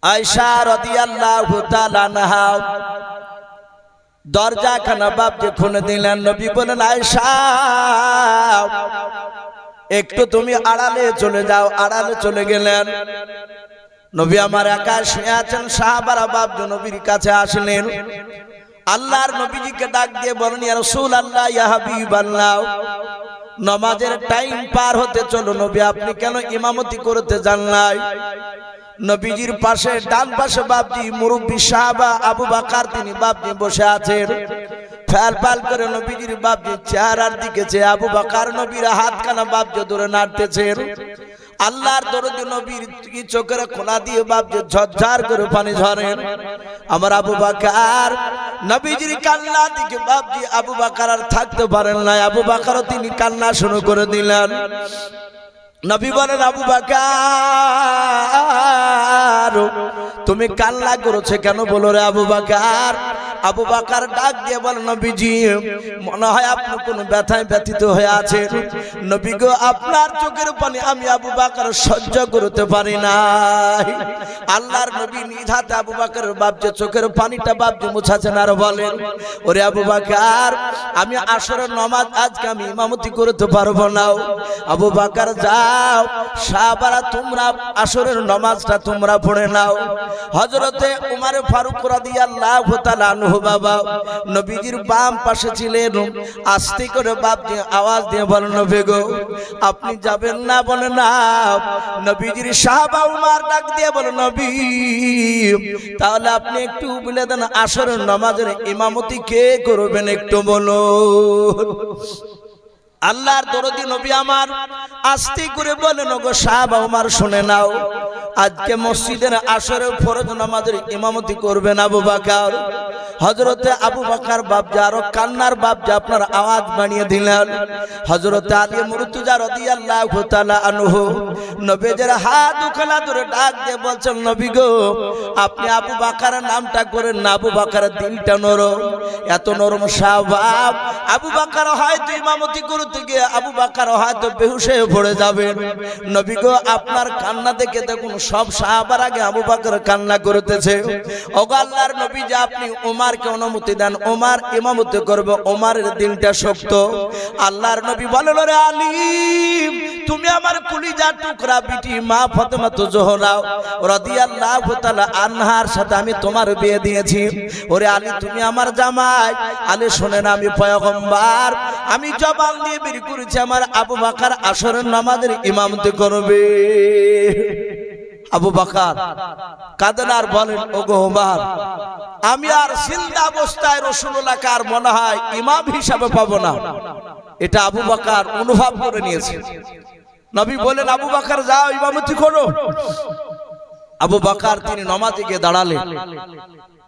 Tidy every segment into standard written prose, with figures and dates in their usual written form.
আয়েশা রাদিয়াল্লাহু তাআলা আনহা দরজা খানা বাপকে খুলে দিলেন। নবী বলেন, আয়েশা একটু তুমি আড়ালে চলে যাও। আড়ালে চলে গেলেন। নবী আমার একা শুয়ে আছেন। সাহাবারা বাপজি নবীর কাছে আসলেন। আল্লাহর নবীজিকে ডাক দিয়ে বলেন, ইয়া রাসূলুল্লাহ, ইয়া হাবিবাল্লাহ, নামাজের টাইম পার হতে চলো। নবী আপনি কেন ইমামতি করতে যান নাই? নবীজির পাশে ডান পাশে বাপজি মুরব্বী সাহাবা আবু বকর তিনি বাপজি বসে আছেন। ফেল ফেল করে নবীজির বাপজি চেহারার দিকে চেয়ে আবু বকর নবীর হাতখানা বাপজি ধরে নাড়তেছেন। আল্লাহর দরদি নবীর চোখের কোনা দিয়ে বাপজি ঝরঝর করে পানি ঝরেন। আমার আবু বকর নবীজির কান্না দিকে বাপজি আবু বকর আর থাকতে পারেন না। আবু বকরও তিনি কান্না শুরু করে দিলেন। নবী বলেন, আবু বকর তুমি কান্না করেছো কেন? বলো রে আবু বকর। আবু বকর ডাক দিয়ে বলেন, নবীজি মনে হয় আপনি কোনো ব্যথায় ব্যথিত হয়ে আছেন। নবী গো, আপনার চোখের পানি আমি আবু বকর সহ্য করতে পারি না। আল্লাহর নবী নিজ হাতে আবু বকরের বাপজি চোখের পানিটা বাপজি মুছাছেন আর বলেন, ওরে আবু বকর আমি আসরের নামাজ আজকে আমি ইমামতি করতে পারবো না। আবু বকর যাও, সাহাবারা তোমরা আসরের নামাজটা তোমরা পড়ে নাও। হযরতে উমর ফারুক রাদিয়াল্লাহু তাআলা আনহু বাবা নবীজির বাম পাশে ছিলেন। আস্তে করে বাপজি আওয়াজ দিয়ে বলেন, নবী গো আপনি যাবেন না? বলে না। নবীজির সাহাবা উমর ডাক দিয়ে বলেন, নবী তাহলে আপনি একটু বলে দেন আসরের নামাজের ইমামতি কে করবেন একটু বলুন। আল্লাহর দরদি নবী আমার আস্তে করে বলেন, ওগো সাহাবা উমর শুনে নাও, আজকে মসজিদের আসরের ফরজ নামাজের ইমামতি করবেন আবু বকর। হযরতে আবু বকর বাপজি আরো কান্নার বাপজি আপনার আওয়াজ বানিয়ে দিলেন। হযরতে আলী মুরতুজা রাদিয়াল্লাহু তাআলা আনহু নবীজির হাত দুখানা ধরে ডাক দিয়ে বলছেন, নবী গো আপনি আবু বকরের নামটা করেন না। আবু বকরের দিলটা নরম, এত নরম স্বভাব। আবু বকর হয়তো ইমামতি করতে গিয়ে আবু বকর হয়তো বেহুশ হয়ে পড়ে যাবেন। নবী গো আপনার কান্না দেখে দেখুন সব সাহাবার আগে আবু বকর কান্না করতেছে। ওগো আল্লাহর নবী যে আপনি ওমরকে অনুমতি দেন, ওমর ইমামতি করবে। ওমরের দিলটা শক্ত। আল্লাহর নবী বলেন, ওরে আলী তুমি আমার কলিজার টুকরা বিটি মা ফাতেমা জোহরা রাদিয়াল্লাহু তাআলা আনহার সাথে আমি তোমার বিয়ে দিয়েছি। ওরে আলী তুমি আমার জামাই। আলী শোনেন, আমি পয়গম্বর, আমি জবান দিয়ে বের করেছি আমার আবু বকর আসরের নামাজের ইমামতি করবে। আবু বকর কাঁদেন আর বলেন, ওগো ওমর আমি আর জিন্দা অবস্থায় রাসূলুল্লাহকে আর মনে হয় ইমাম হিসাবে পাবো না। এটা আবু বকর অনুভব করে নিয়েছে। নবী বলেন, আবু বকর যাও ইমামতি করো। আবু বকর তিনি নামাজে গিয়ে দাঁড়ালেন।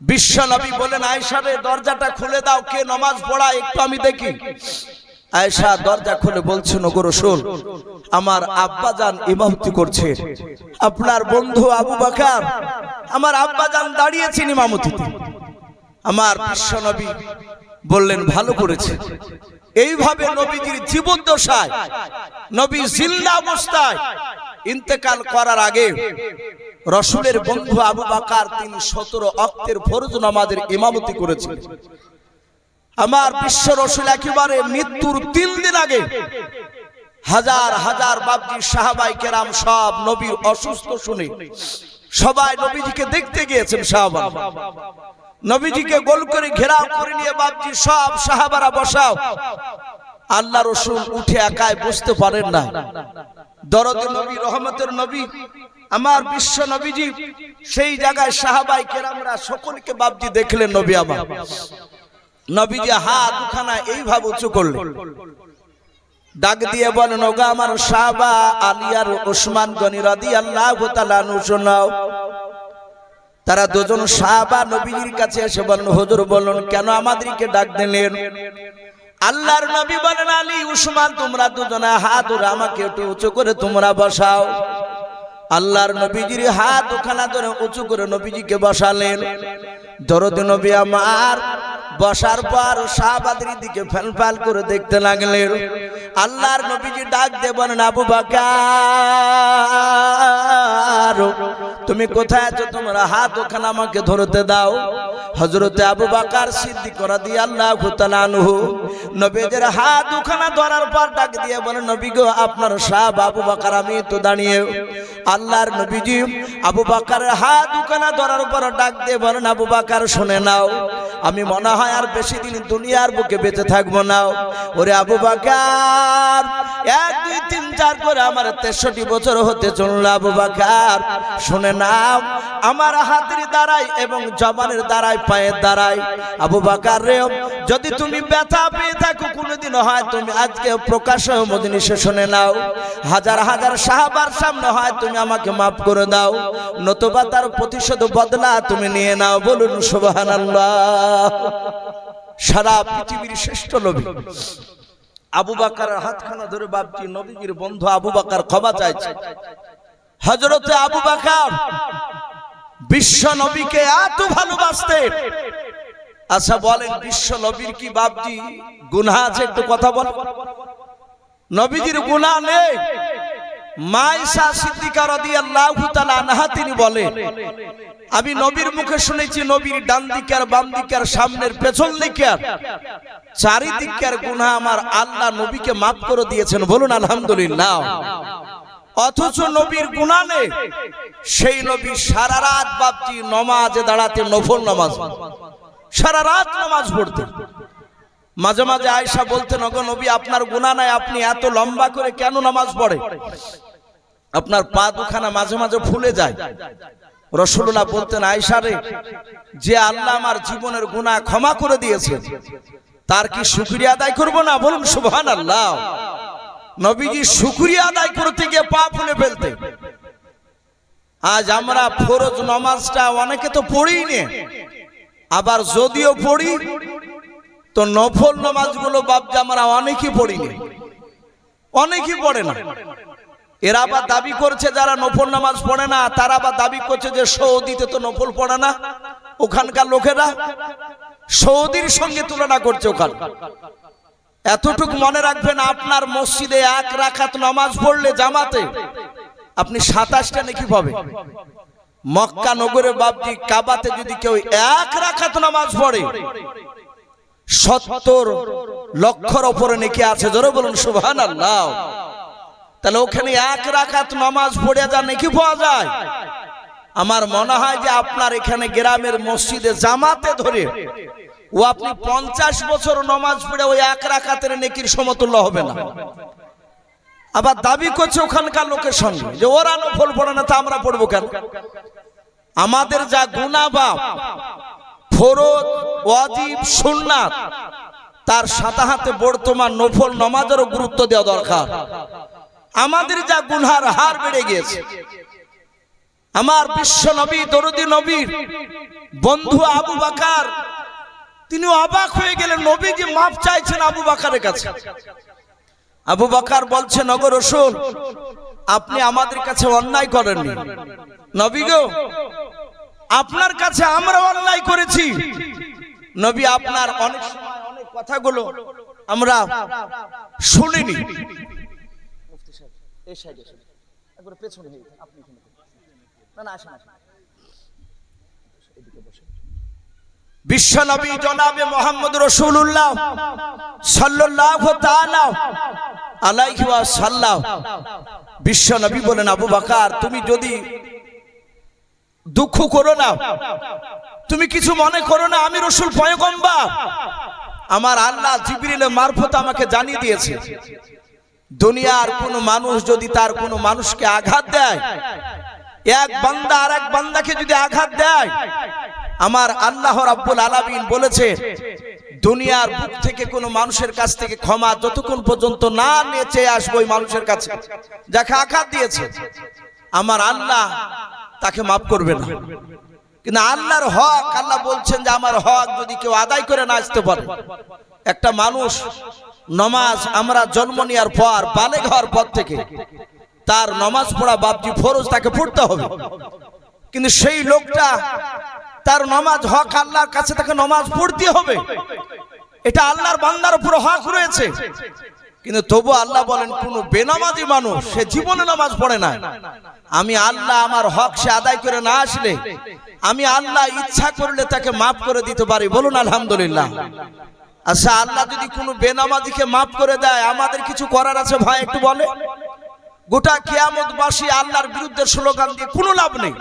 বিশ্ব নবী বলেন, আয়েশা রে দরজাটা খুলে দাও, কে নামাজ পড়ায় একটু আমি দেখি। আয়েশা দরজা খুলে বলছেন, ওগো রাসূল আমার আব্বাজান ইমামতি করছে, আপনার বন্ধু আবু বকর আমার আব্বাজান দাঁড়িয়েছেন ইমামতিতে। আমার বিশ্ব নবী বললেন, ভালো করেছে। এইভাবে নবীজির জীবদ্দশায় নবী জিন্দা অবস্থায় ইন্তেকাল করার আগে রাসূলের বন্ধু আবু বকর তিনি 17 ওয়াক্তের ফরজ নামাজের ইমামতি করেছেন। আমার বিশ্ব রাসূল একেবারে মৃত্যুর 3 দিন আগে হাজার হাজার বাপজি সাহাবায়ে কেরাম সব নবীর অসুস্থ শুনে সবাই নবীজিকে দেখতে গিয়েছেন। সাহাবা নবীজিকে গোল করে ঘেরাও করে নিয়ে বাপজি সব সাহাবারা বসাও। আল্লাহ রাসূল উঠে একাই বসতে পারেন না। দরদে নবী রহমতের নবী আমার বিশ্ব নবীজি সেই জায়গায় সাহাবায়ে কেরামরা সকলকে বাপজি দেখলেন। নবী আমার নবীজি হাত দুখানা এইভাবে উঁচু করলেন, ডাক দিয়ে বলেন, ওগো আমার সাহাবা আলী আর ওসমান গনি রাদিয়াল্লাহু তাআলা আনহু শোনাও। তারা দুজন সাহাবা নবীজির কাছে এসে বলেন, হুজুর বলুন কেন আমাদেরকে ডাক দিলেন? আল্লাহর নবী বলেন, আলী ওসমান তোমরা দুজনে হাত ধরে আমাকে একটু উঁচু করে তোমরা বসাও। আল্লাহর নবীজির হাত দুখানা ধরে উঁচু করে নবীজিকে বসালেন। দরদে নবী আমার বসার পর সাহাবাদের দিকে ফেলফাল করে দেখতে লাগলেন। আল্লাহর নবীজি ডাক দিয়ে বলেন, আবু বকর তুমি কোথায় আছো, তোমার হাত ওখানে আমাকে ধরতে দাও। হযরতে আবু বকর সিদ্দিক রাদিয়াল্লাহু তাআলা আনহু নবীজির হাত ওখানে ধরার পর ডাক দিয়ে বলেন, নবী গো, আপনার সাহাব আবু বকর আমি তো দাঁড়িয়ে। আল্লাহর নবীজি আবু বকরের হাত ওখানে ধরার পর ডাক দিয়ে বলেন, আবু বকর শুনে নাও, আমি মনে হয় আর বেশি দিন দুনিয়ার বুকে বেঁচে থাকবো না। ওরে আবু বকর, 1 2 3 4 করে আমার 63 বছর হতে চলল। আবু বকর শুনে নাও, আমার হাতের দ্বারাই এবং জবানের দ্বারাই পায়ের দ্বারাই আবু বকর রে, যদি তুমি ব্যথা পেয়ে থাকো কোনোদিন, হয় তুমি আজকে প্রকাশ্য মজলিসে শুনে নাও, হাজার হাজার সাহাবার সামনে হয় তুমি আমাকে মাফ করে দাও, নতুবা তার প্রতিশোধ বদলা তুমি নিয়ে নাও। বলুন সুবহানাল্লাহ। সারা পৃথিবীর শ্রেষ্ঠ নবী আবু বকরের হাতখানা ধরে বাপজি নবীজির বন্ধু আবু বকর ক্ষমা চাইছে। হযরতে আবু বকর বিশ্ব নবীকে এত ভালোবাসতেন। আচ্ছা বলেন, বিশ্ব নবীর কি বাপজি গুনাহ আছে? একটু কথা বল। নবীজির গুনাহ নেই। মা আয়েশা সিদ্দিকা রাদিয়াল্লাহু তাআলা আনহা তিনি বলেন, আমি নবীর মুখে শুনেছি নবীর ডান দিকে আর বাম দিকে আর সামনের পেছন দিকে চারিদিকের গুনাহ আমার আল্লাহ নবীকে মাফ করে দিয়েছেন। বলুন আলহামদুলিল্লাহ। অথচ নবীর গুনাহ নেই। সেই নবী সারা রাত বাপজি নামাজে দাঁড়াতে, নফল নামাজ, সারা রাত নামাজ পড়তেন। মাঝে মাঝে আয়েশা বলতেন, ওগো নবী, আপনার গুনাহ নাই, আপনি এত লম্বা করে কেন নামাজ পড়ে? আপনার পা দুখানা মাঝে মাঝে ফুলে যায়। রাসূলুল্লাহ বলতেন, আয়েশা রে, যে আল্লাহ আমার জীবনের গুনাহ ক্ষমা করে দিয়েছে তার কি শুকরিয়া আদায় করব না? বলুন সুবহানাল্লাহ। নবীজি শুকরিয়া আদায় করতে গিয়ে পা ফুলে ফেলতে। আজ আমরা ফরজ নামাজটা অনেকে তো পড়িই না, আবার যদিও পড়ি তো নফল নামাজগুলো বাপজি আমরা অনেকেই পড়ি না, অনেকেই পড়ে না। এরা আবার দাবি করছে যারা নফল নামাজ পড়ে না তারা আবার দাবি করছে যে সৌদিতে তো নফল পড়ে না, ওখানকার লোকেরা সৌদির সঙ্গে তুলনা করছে ওখানে। এতটুকু মনে রাখবেন, আপনার মসজিদে 1 রাকাত নামাজ পড়লে জামাতে আপনি 27টা নেকি পাবেন। মক্কা নগরে বাপজি কাবাতে যদি কেউ 1 রাকাত নামাজ পড়ে 70 লক্ষর উপরে নেকি আছে। জোরে বলুন সুবহানাল্লাহ। তাহলে ওখানে 1 রাকাত নামাজ পড়ে যা নেকি পাওয়া যায়। আমার মনে হয় যে আপনার এখানে গ্রামের মসজিদে জামাতে ধরে ও আপনি 50 বছর নামাজ পড়ে ওই 1 রাকাতের নেকির সমতুল্য হবে না। আবার দাবি করছে ওখানকার লোকের সঙ্গে যে ওরা নফল পড়ে না, তা আমরা পড়বো কেন? আমাদের যা গুনাহ বাপ ফরজ, ওয়াজিব, সুন্নাত, তার সাথে সাথে বর্তমান নফল নামাজেরও গুরুত্ব দেওয়া দরকার। আমাদের যা গুনার হার বেড়ে গিয়েছে। আমার বিশ্ব নবী দরদি নবীর বন্ধু আবু বকর তিনি অবাক হয়ে গেলেন, নবীজি মাফ চাইছেন আবু বকরের কাছে। আবু বকর বলছেন, ওগো রাসূল, আপনি আমাদের কাছে অন্যায় করেননি। নবী গো, আপনার কাছে আমরা অন্যায় করেছি। নবী, আপনার অনেক সময় অনেক কথাগুলো আমরা শুনিনি। মুফতি সাহেব এই সাইডে একবার পেছনে হয়ে আপনি না না আসেন, এদিকে বসে। বিশ্ব নবী জনাবে মুহাম্মদ রাসূলুল্লাহ সাল্লাল্লাহু তাআলা আলাইহি ওয়াসাল্লাম বিশ্ব নবী বলেন, আবু বকর তুমি যদি দুঃখ করো না, তুমি কিছু মনে করো না, আমি রাসূল পয়গম্বর, আমার আল্লাহ জিবরিলের মারফত আমাকে জানিয়ে দিয়েছে দুনিয়ার কোন মানুষ যদি তার কোন মানুষকে আঘাত দেয়, এক বান্দা আর এক বান্দাকে যদি আঘাত দেয়, আমার আল্লাহ রাব্বুল আলামিন বলেছে দুনিয়ার বুক থেকে কোন মানুষের কাছ থেকে ক্ষমা যতক্ষণ পর্যন্ত না নিয়ে চেয়ে আসবো ওই মানুষের কাছে যাকে আঘাত দিয়েছে, আমার আল্লাহ তাকে মাফ করবে না। কিন্তু আল্লাহর হক, আল্লাহ বলছেন যে আমার হক যদি কেউ আদায় করে না আসতে পারে, একটা মানুষ নামাজ আমরা জন্ম নেওয়ার পর বালেগ হওয়ার পর থেকে তার নামাজ পড়া বাপজি ফরজ তাকে পড়তে হবে, কিন্তু সেই লোকটা তার নামাজ হক আল্লাহর কাছে তাকে নামাজ পড়তে হবে, এটা আল্লাহর বান্দার উপর হক রয়েছে। কিন্তু তবু আল্লাহ বলেন কোন বেনামাজি মানুষ সে জীবনে নামাজ পড়ে না, আমি আল্লাহ আমার হক সে আদায় করে না আসলে আমি আল্লাহ ইচ্ছা করলে তাকে মাফ করে দিতে পারি। বলুন আলহামদুলিল্লাহ। আচ্ছা, আল্লাহ যদি কোনো বেনামাজিকে মাফ করে দেয় আমাদের কিছু করার আছে ভাই? একটু বলে। গোটা কিয়ামতবাসী আল্লাহর বিরুদ্ধে স্লোগান দিয়ে কোনো লাভ নেই,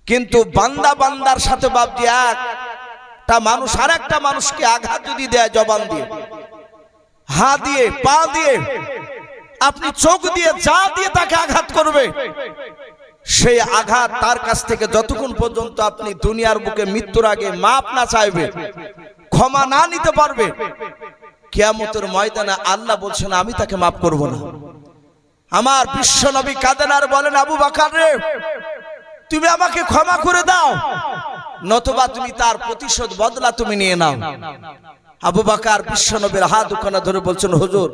কিন্তু বান্দা বান্দার সাথে বাপজি একটা মানুষ আর একটা মানুষকে আঘাত যদি দেয় জবান দিয়ে, হাত দিয়ে, পা দিয়ে, আপনি চোখ দিয়ে, যা দিয়ে তাকে আঘাত করবে, সেই আঘাত তার কাছ থেকে যতক্ষণ পর্যন্ত আপনি দুনিয়ার বুকে মৃত্যুর আগে মাপ না চাইবে, ক্ষমা না নিতে পারবে, কিয়ামতের ময়দানে আল্লাহ বলছেন আমি তাকে মাফ করব না। আমার বিশ্ব নবী কাঁদেন আর বলেন, আবু বকর রে, তুমি আমাকে ক্ষমা করে দাও, নতুবা তুমি তার প্রতিশোধ বদলা তুমি নিয়ে নাও। আবু বকর বিশ্ব নবীর হাত দুখানা ধরে বলছেন, হুজুর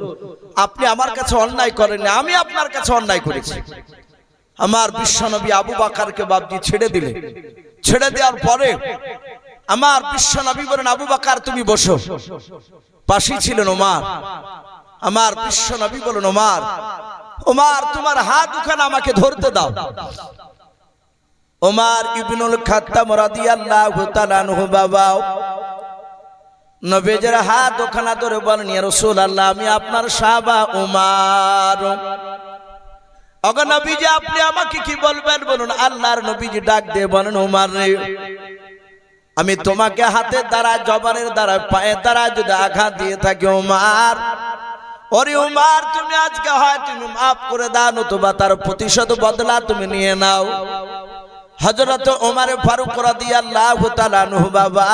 আপনি আমার কাছে অন্যায় করেননি, আমি আপনার কাছে অন্যায় করেছি। আমার বিশ্ব নবী আবু বকরকে বাপজি ছেড়ে দিলে, ছেড়ে দেওয়ার পরে আমার বিশ্ব নবী বলেন, আবু বকর তুমি বসো। পাশেই ছিলেন ওমর। আমার বিশ্ব নবী বলেন, ওমর, ওমর তোমার হাত দুখানা আমাকে ধরতে দাও। ওমর ইবনুল খাত্তাব রাদিয়াল্লাহু তাআলা আনহু বাবা নবীর হাত দুখানা ধরে বলেন, ইয়া রাসূলুল্লাহ আমি আপনার সাহাবা ওমর। ওগো নবীজি আপনি আমাকে কি বলবেন বলুন। আল্লাহর নবীজি ডাক দিয়ে বলেন, ওমর রে, আমি তোমাকে হাতের দ্বারা, জবানের দ্বারা, পায়ের দ্বারা যদি আঘাত দিয়ে থাকি ওমর, ওরে ওমর তুমি আজকে হয় তুমি মাফ করে দাও, নতুবা তার প্রতিশোধ বদলা তুমি নিয়ে নাও। হযরত ওমর ফারুক রাদিয়াল্লাহু তাআলা আনহু বাবা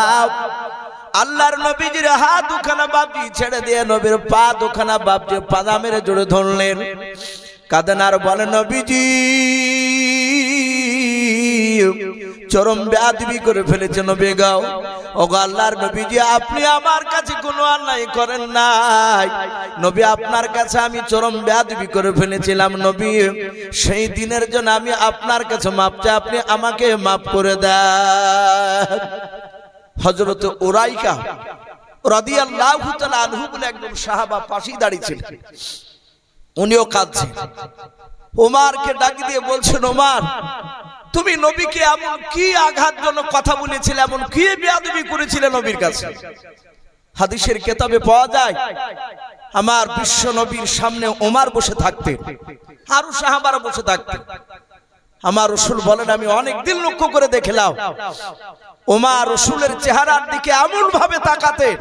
আল্লাহর নবীজির হাত দুখানা বাপজি ছেড়ে দিয়ে নবীর পা দুখানা বাপজি পাজামের জোরে ধরলেন, কাঁদেন আর বলেন, নবীজি চরম বেয়াদবি করে ফেলেছে নবী গাও। ওগো আল্লাহর নবীজি আপনি আমার কাছে কোনো অন্যায় করেন নাই, নবী আপনার কাছে আমি চরম বেয়াদবি করে ফেলেছিলাম, নবী সেই দিনের জন্য আমি আপনার কাছে মাপ চাই, আপনি আমাকে মাফ করে দেন। হযরত উরাইকা রাদিয়াল্লাহু তাআলা আনহু বলে একজন সাহাবা পাশেই দাঁড়িয়েছিলেন, উনিও কাঁদছেন। ওমরকে ডাক দিয়ে বলছেন, ওমর তুমি নবীকে এমন কি আঘাতজনক কথা বলেছিলে, এমন কি বেয়াদবি করেছিলে নবীর কাছে? হাদিসের কিতাবে পাওয়া যায় আমার বিশ্ব নবীর সামনে ওমর বসে থাকতেন, আরো সাহাবারা বসে থাকতেন। আমার রাসূল বলেন, আমি অনেক দিন লক্ষ্য করে দেখলাম ওমর রাসূলের চেহারার দিকে এমন ভাবে তাকাতেন,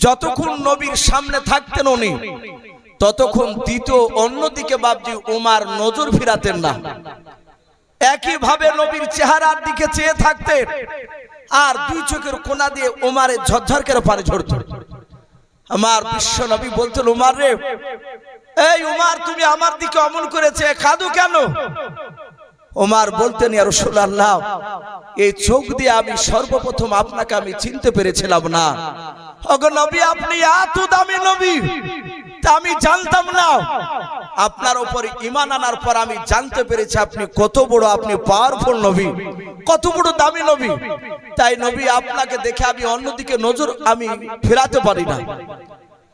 যতক্ষণ নবীর সামনে থাকতেন উনি ততক্ষণ দ্বিতীয় অন্যদিকে বাপজি ওমর নজর ফিরাতেন না, একই ভাবে নবীর চেহারার দিকে চেয়ে থাকতেন, আর দুই চোখের কোনা দিয়ে ওমরের ঝরঝর করে পানি ঝরত। আমার বিশ্ব নবী বলতেন, ওমর রে, এই ওমর তুমি আমার দিকে অমন করেছে, কাঁদো কেন? ওমর বলতেন, ইয়া রাসূলুল্লাহ এই চোখ দিয়ে আমি সর্বপ্রথম আপনাকে আমি চিনতে পেরেছিলাম না। ওগো নবী আপনি এত দামি নবী, তা আমি জানতাম না। আপনার উপর ঈমান আনার পর আমি জানতে পেরেছি আপনি কত বড়, আপনি পাওয়ারফুল নবী, কত বড় দামি নবী। তাই নবী আপনাকে দেখে আমি অন্যদিকে নজর আমি ফেরাতে পারি না।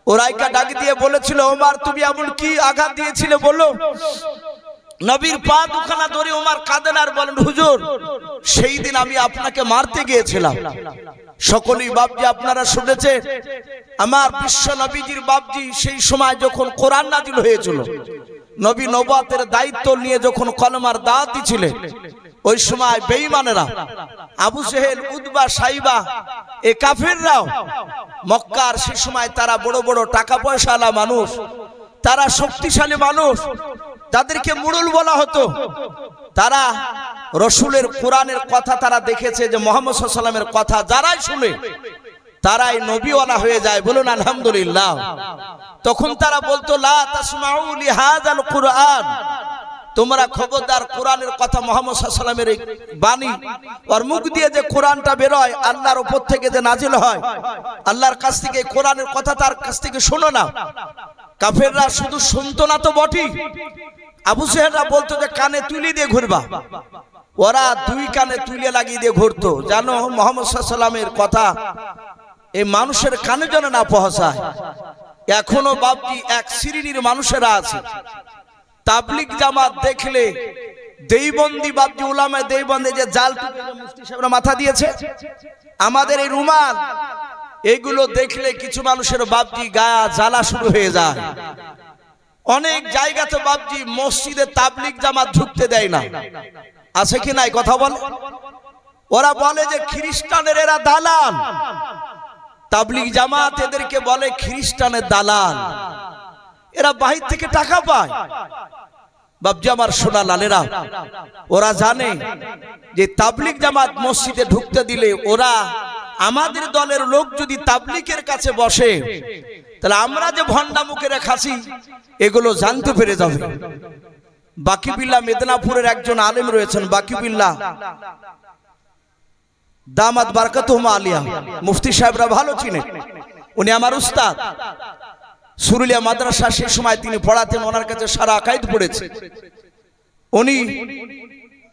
উরাইকা ডাক দিয়ে বলেছিল, ওমর তুমি এমন কি আঘাত দিয়েছিলে বলো। নবীর পা দুখানা ধরে ওমর কাঁদেন আর বলেন, হুজুর সেই দিন আমি আপনাকে মারতে গিয়েছিলাম। সকলেই বাপজি আপনারা শুনেছেন আমার বিশ্ব নবীজির বাপজি সেই সময় যখন কোরআন নাজিল হয়েছিল, নবী নবুয়তের দায়িত্ব নিয়ে যখন কলমার দাওয়াত দিছিলেন, ওই সময় বেঈমানেরা আবু জেহেল, উতবা, সাইবা এই কাফিররাও মক্কার সেই সময় তারা বড় বড় টাকা পয়সাওয়ালা মানুষ, তারা শক্তিশালী মানুষ, তাদেরকে মুরুল বলা হতো। তারা রসুলের কোরআনের কথা তারা দেখেছে যে মুহাম্মদ সাল্লাল্লাহু আলাইহি ওয়াসাল্লামের কথা যারাই শুনে তারাই নবীওয়ালা হয়ে যায়। বলুন আলহামদুলিল্লাহ। তখন তারা বলতো, লা তাসমাউ লিহাযাল কুরআন, তোমরা খবরদার কোরআনের কথা মুহাম্মদ সাল্লাল্লাহু আলাইহি ওয়াসাল্লামের বাণী আর মুখ দিয়ে যে কোরআনটা বের হয় আল্লাহর উপর থেকে যে নাজিল হয় আল্লাহর কাছ থেকে, কোরআনের কথা তার কাছ থেকে শোনো না। কাফেররা শুধু শুনতো না তো বটেই, আবু জেহেলরা বলতো যে কানে তুলি দিয়ে ঘুরবা, ওরা দুই কানে তুলে লাগিয়ে দিয়ে ঘুরতো, জানো মুহাম্মদ সাল্লাল্লাহু আলাইহি ওয়াসাল্লামের কথা এই মানুষের কানে যেন না পৌঁছায়। এখনো বাপজি এক শ্রেণীর মানুষেরা আছে, তাবলিগ জামাত দেখলে দেইবন্দি বাপজি উলামায়ে দেইবন্দে যে জাল মুফতি সাহেবরা মাথা দিয়েছে, আমাদের এই রুমাল, এগুলো দেখলে কিছু মানুষের বাপজি গায়ে জ্বালা শুরু হয়ে যায়। অনেক জায়গাতে বাপজি মসজিদে তাবলিগ জামাত ঢুকতে দেয় না, আছে কি নাই কথা বল। ওরা বলে যে খ্রিস্টানের এরা দালাল, তাবলিগ জামাত এদেরকে বলে খ্রিস্টানের দালাল, এরা বাহির থেকে টাকা পায়। বাপজি আমার সোনা লালেরা, ওরা জানে যে তাবলিগ জামাত মসজিদে ঢুকতে দিলে ওরা, আমাদের দলের লোক যদি তাবলিগের কাছে বসে তাহলে আমরা যে ভণ্ডা মুখের খাসি এগুলো জানতে পেরে যাবে। বাকিবিল্লাহ মেদিনীপুরের একজন আলেম রয়েছেন, বাকিবিল্লাহ দামাত বারকাতুহুম আলিয়া, মুফতি সাহেবরা ভালো চিনে, উনি আমার উস্তাদ। সুরুলিয়া মাদ্রাসা সেই সময় তিনি পড়াতেন, ওনার কাছে সারা আকাইদ পড়েছে। উনি